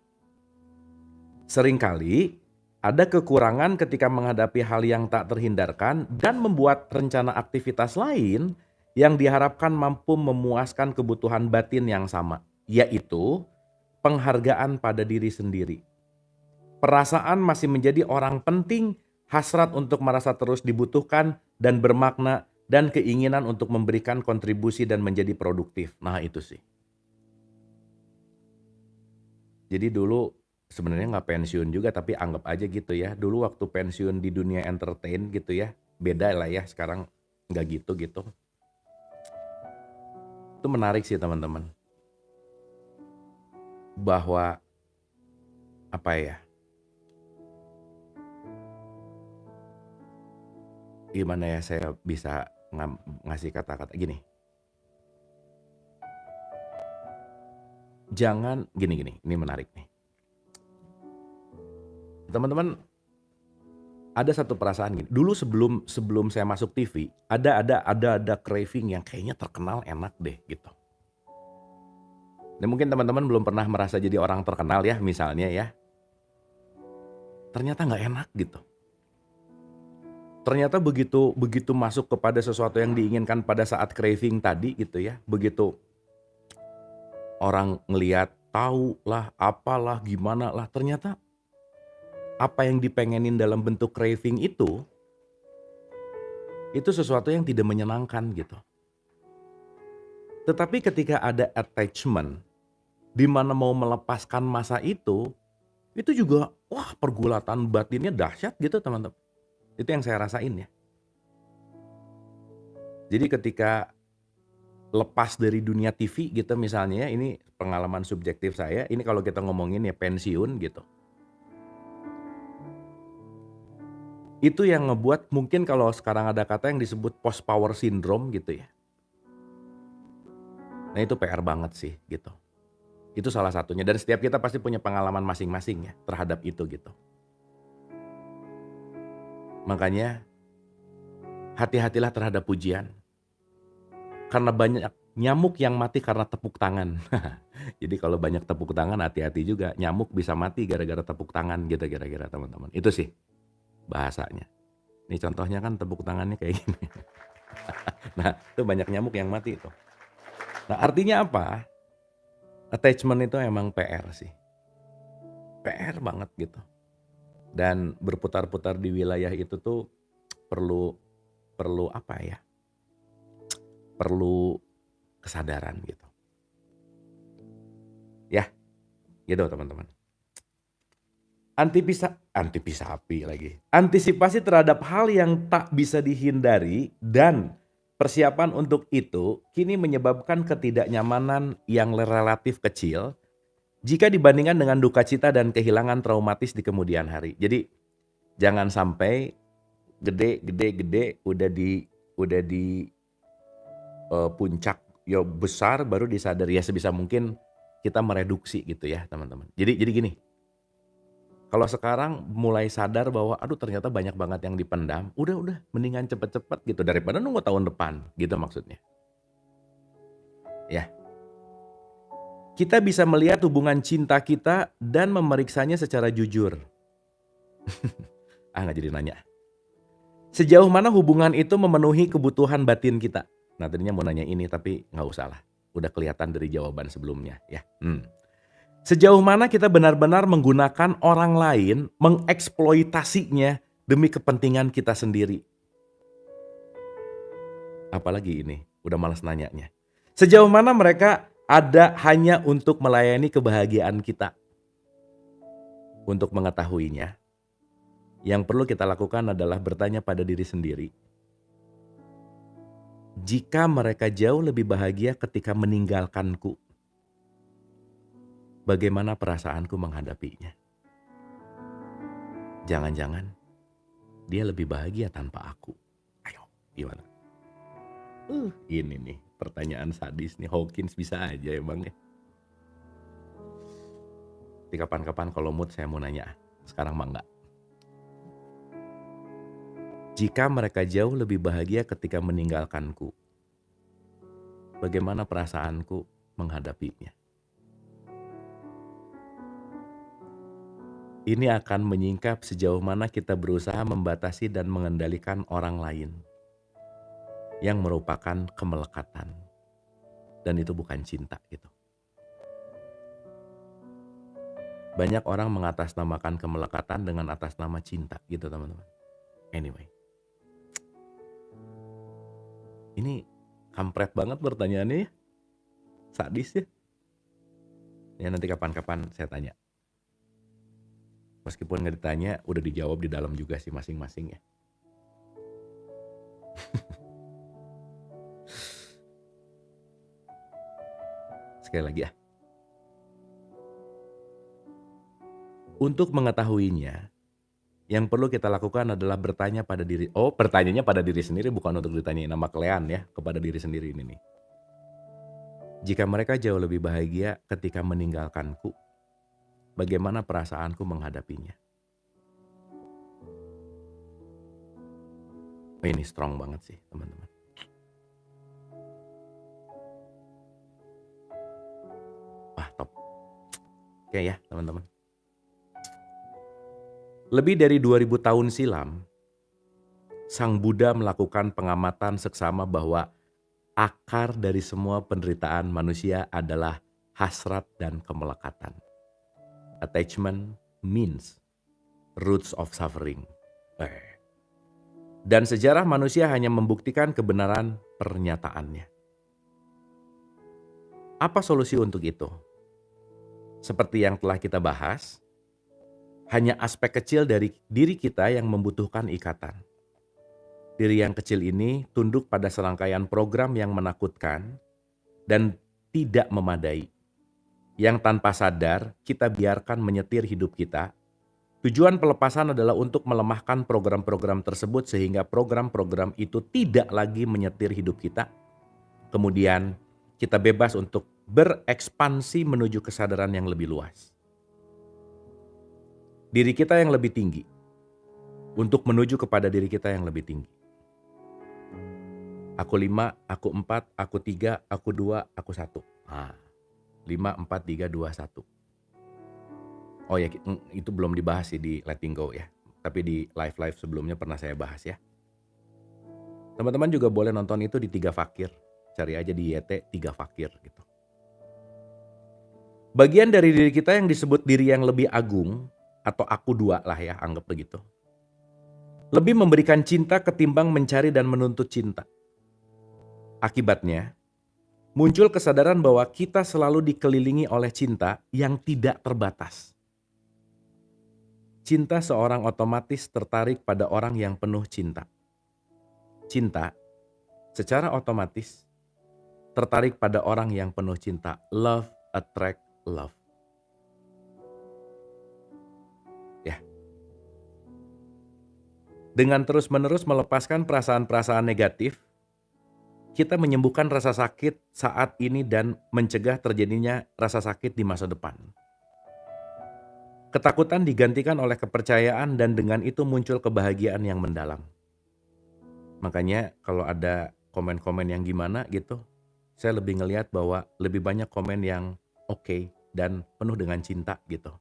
Seringkali ada kekurangan ketika menghadapi hal yang tak terhindarkan dan membuat rencana aktivitas lain yang diharapkan mampu memuaskan kebutuhan batin yang sama, yaitu penghargaan pada diri sendiri. Perasaan masih menjadi orang penting, hasrat untuk merasa terus dibutuhkan dan bermakna, dan keinginan untuk memberikan kontribusi dan menjadi produktif. Nah itu sih. Jadi dulu sebenarnya nggak pensiun juga tapi anggap aja gitu ya. Dulu waktu pensiun di dunia entertain gitu ya, beda lah ya sekarang nggak gitu. Itu menarik sih teman-teman. Bahwa apa ya? Gimana ya saya bisa ngasih kata-kata gini. Jangan gini, ini menarik nih. Teman-teman, ada satu perasaan gini. Dulu sebelum saya masuk TV, ada craving yang kayaknya terkenal enak deh gitu. Dan mungkin teman-teman belum pernah merasa jadi orang terkenal ya misalnya ya. ternyata nggak enak gitu. Ternyata begitu begitu masuk kepada sesuatu yang diinginkan pada saat craving tadi gitu ya, begitu orang ngelihat, tahu lah, apalah, gimana lah, ternyata apa yang dipengenin dalam bentuk craving itu sesuatu yang tidak menyenangkan gitu. Tetapi ketika ada attachment, di mana mau melepaskan masa itu juga wah pergulatan batinnya dahsyat gitu teman-teman. Itu yang saya rasain ya. Jadi ketika lepas dari dunia TV gitu misalnya ya, ini pengalaman subjektif saya, ini kalau kita ngomongin ya pensiun gitu. Itu yang ngebuat mungkin kalau sekarang ada kata yang disebut post power syndrome gitu ya. Nah itu PR banget sih gitu. Itu salah satunya dan setiap kita pasti punya pengalaman masing-masing ya terhadap itu gitu. Makanya hati-hatilah terhadap pujian. Karena banyak nyamuk yang mati karena tepuk tangan. Jadi kalau banyak tepuk tangan hati-hati juga. Nyamuk bisa mati gara-gara tepuk tangan gitu kira-kira teman-teman. Itu sih bahasanya. Ini contohnya kan tepuk tangannya kayak gini. Nah itu banyak nyamuk yang mati itu. Nah artinya apa? Attachment itu emang PR sih. PR banget gitu. Dan berputar-putar di wilayah itu tuh perlu perlu apa ya? Perlu kesadaran gitu. Ya, gitu teman-teman. Antisipasi terhadap hal yang tak bisa dihindari dan persiapan untuk itu kini menyebabkan ketidaknyamanan yang relatif kecil jika dibandingkan dengan duka cita dan kehilangan traumatis di kemudian hari. Jadi jangan sampai gede udah di puncak ya besar baru disadari ya sebisa mungkin kita mereduksi gitu ya teman-teman. Jadi gini, kalau sekarang mulai sadar bahwa aduh ternyata banyak banget yang dipendam, udah mendingan cepet-cepet gitu daripada nunggu tahun depan gitu maksudnya. Ya, kita bisa melihat hubungan cinta kita dan memeriksanya secara jujur. Nggak jadi nanya. Sejauh mana hubungan itu memenuhi kebutuhan batin kita? Nah tadinya mau nanya ini tapi nggak usah lah. Udah kelihatan dari jawaban sebelumnya ya. Sejauh mana kita benar-benar menggunakan orang lain, mengeksploitasinya demi kepentingan kita sendiri. Apalagi ini, udah malas nanyanya. Sejauh mana mereka ada hanya untuk melayani kebahagiaan kita. Untuk mengetahuinya, yang perlu kita lakukan adalah bertanya pada diri sendiri. Jika mereka jauh lebih bahagia ketika meninggalkanku, bagaimana perasaanku menghadapinya? Jangan-jangan dia lebih bahagia tanpa aku. Ayo, gimana? Ini nih pertanyaan sadis nih, Hawkins bisa aja emang ya. Di kapan-kapan kalau mood saya mau nanya, sekarang mah enggak. Jika mereka jauh lebih bahagia ketika meninggalkanku, bagaimana perasaanku menghadapinya? Ini akan menyingkap sejauh mana kita berusaha membatasi dan mengendalikan orang lain yang merupakan kemelekatan. Dan itu bukan cinta gitu. Banyak orang mengatasnamakan kemelekatan dengan atas nama cinta gitu teman-teman. Anyway. Ini kampret banget pertanyaannya ya. Sadis ya. Ya nanti kapan-kapan saya tanya. Meskipun nggak ditanya, udah dijawab di dalam juga sih masing-masing ya. Sekali lagi ya. Untuk mengetahuinya, yang perlu kita lakukan adalah bertanya pada diri. Pertanyaannya pada diri sendiri bukan untuk ditanyain nama kalian ya, kepada diri sendiri ini nih. Jika mereka jauh lebih bahagia ketika meninggalkanku, bagaimana perasaanku menghadapinya? Ini strong banget sih teman-teman. Wah top. Oke ya teman-teman. Lebih dari 2000 tahun silam, Sang Buddha melakukan pengamatan seksama bahwa akar dari semua penderitaan manusia adalah hasrat dan kemelekatan. Attachment means roots of suffering. Dan sejarah manusia hanya membuktikan kebenaran pernyataannya. Apa solusi untuk itu? Seperti yang telah kita bahas, hanya aspek kecil dari diri kita yang membutuhkan ikatan. Diri yang kecil ini tunduk pada serangkaian program yang menakutkan dan tidak memadai. Yang tanpa sadar kita biarkan menyetir hidup kita. Tujuan pelepasan adalah untuk melemahkan program-program tersebut sehingga program-program itu tidak lagi menyetir hidup kita. Kemudian kita bebas untuk berekspansi menuju kesadaran yang lebih luas. Diri kita yang lebih tinggi untuk menuju kepada diri kita yang lebih tinggi. Aku 5, aku 4, aku 3, aku 2, aku 1. 5, 4, 3, 2, 1. Oh ya, itu belum dibahas sih di Letting Go ya. Tapi di live sebelumnya pernah saya bahas ya. Teman-teman juga boleh nonton itu di 3 Fakir. Cari aja di YT 3 Fakir gitu. Bagian dari diri kita yang disebut diri yang lebih agung, atau aku 2 lah ya, anggap begitu. Lebih memberikan cinta ketimbang mencari dan menuntut cinta. Akibatnya, muncul kesadaran bahwa kita selalu dikelilingi oleh cinta yang tidak terbatas. Cinta seorang otomatis tertarik pada orang yang penuh cinta. Cinta secara otomatis tertarik pada orang yang penuh cinta. Love attract love. Ya. Dengan terus-menerus melepaskan perasaan-perasaan negatif, kita menyembuhkan rasa sakit saat ini dan mencegah terjadinya rasa sakit di masa depan. Ketakutan digantikan oleh kepercayaan dan dengan itu muncul kebahagiaan yang mendalam. Makanya kalau ada komen-komen yang gimana gitu, saya lebih ngelihat bahwa lebih banyak komen yang oke dan penuh dengan cinta gitu.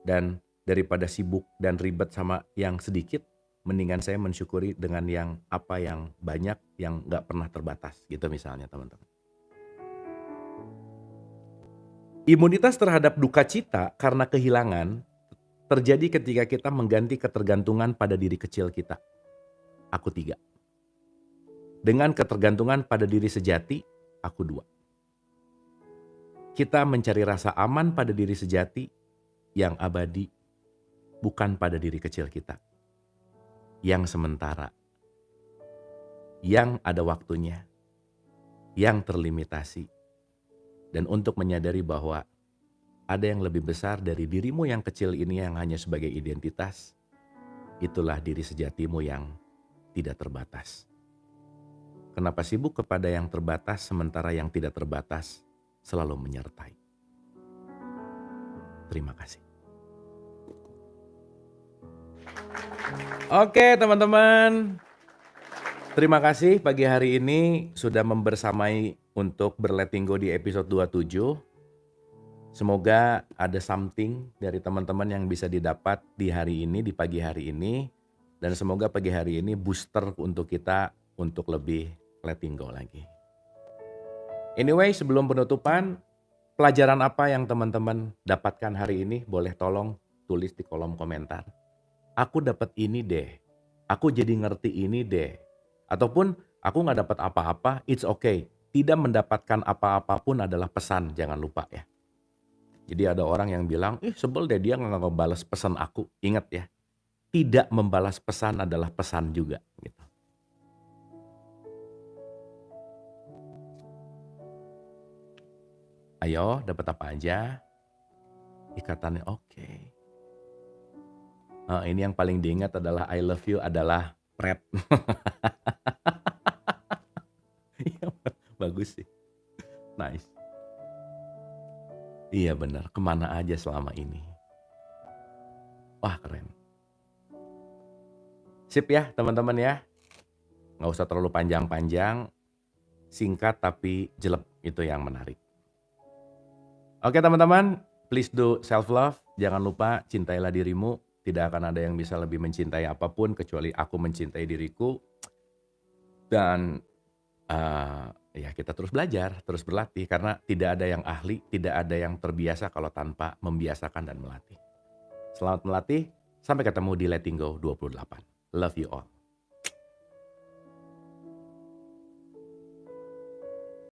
Dan daripada sibuk dan ribet sama yang sedikit, mendingan saya mensyukuri dengan yang apa yang banyak yang gak pernah terbatas gitu misalnya teman-teman. Imunitas terhadap duka cita karena kehilangan terjadi ketika kita mengganti ketergantungan pada diri kecil kita. Aku 3. Dengan ketergantungan pada diri sejati, aku 2. Kita mencari rasa aman pada diri sejati yang abadi, bukan pada diri kecil kita. Yang sementara, yang ada waktunya, yang terlimitasi. Dan untuk menyadari bahwa ada yang lebih besar dari dirimu yang kecil ini yang hanya sebagai identitas, itulah diri sejatimu yang tidak terbatas. Kenapa sibuk kepada yang terbatas sementara yang tidak terbatas selalu menyertai? Terima kasih. Oke teman-teman, terima kasih pagi hari ini sudah membersamai untuk berletting go di episode 27. Semoga ada something dari teman-teman yang bisa didapat di hari ini, di pagi hari ini. Dan semoga pagi hari ini booster untuk kita untuk lebih letting go lagi. Anyway, sebelum penutupan, pelajaran apa yang teman-teman dapatkan hari ini? Boleh tolong tulis di kolom komentar. Aku dapat ini deh, aku jadi ngerti ini deh. Ataupun aku gak dapat apa-apa, it's okay. Tidak mendapatkan apa-apa pun adalah pesan, jangan lupa ya. Jadi ada orang yang bilang, sebel deh dia gak ngebalas pesan aku. Ingat ya, tidak membalas pesan adalah pesan juga gitu. Ayo, dapat apa aja? Ikatannya oke. Ini yang paling diingat adalah I love you adalah pret. Iya, bagus sih. Nice. Iya benar, kemana aja selama ini. Wah keren. Sip ya teman-teman ya. Gak usah terlalu panjang-panjang. Singkat tapi jelek, itu yang menarik. Oke teman-teman, please do self love. Jangan lupa cintailah dirimu. tidak akan ada yang bisa lebih mencintai apapun kecuali aku mencintai diriku dan, ya kita terus belajar, terus berlatih karena tidak ada yang ahli, tidak ada yang terbiasa kalau tanpa membiasakan dan melatih. Selamat melatih, sampai ketemu di Letting Go 28. Love you all.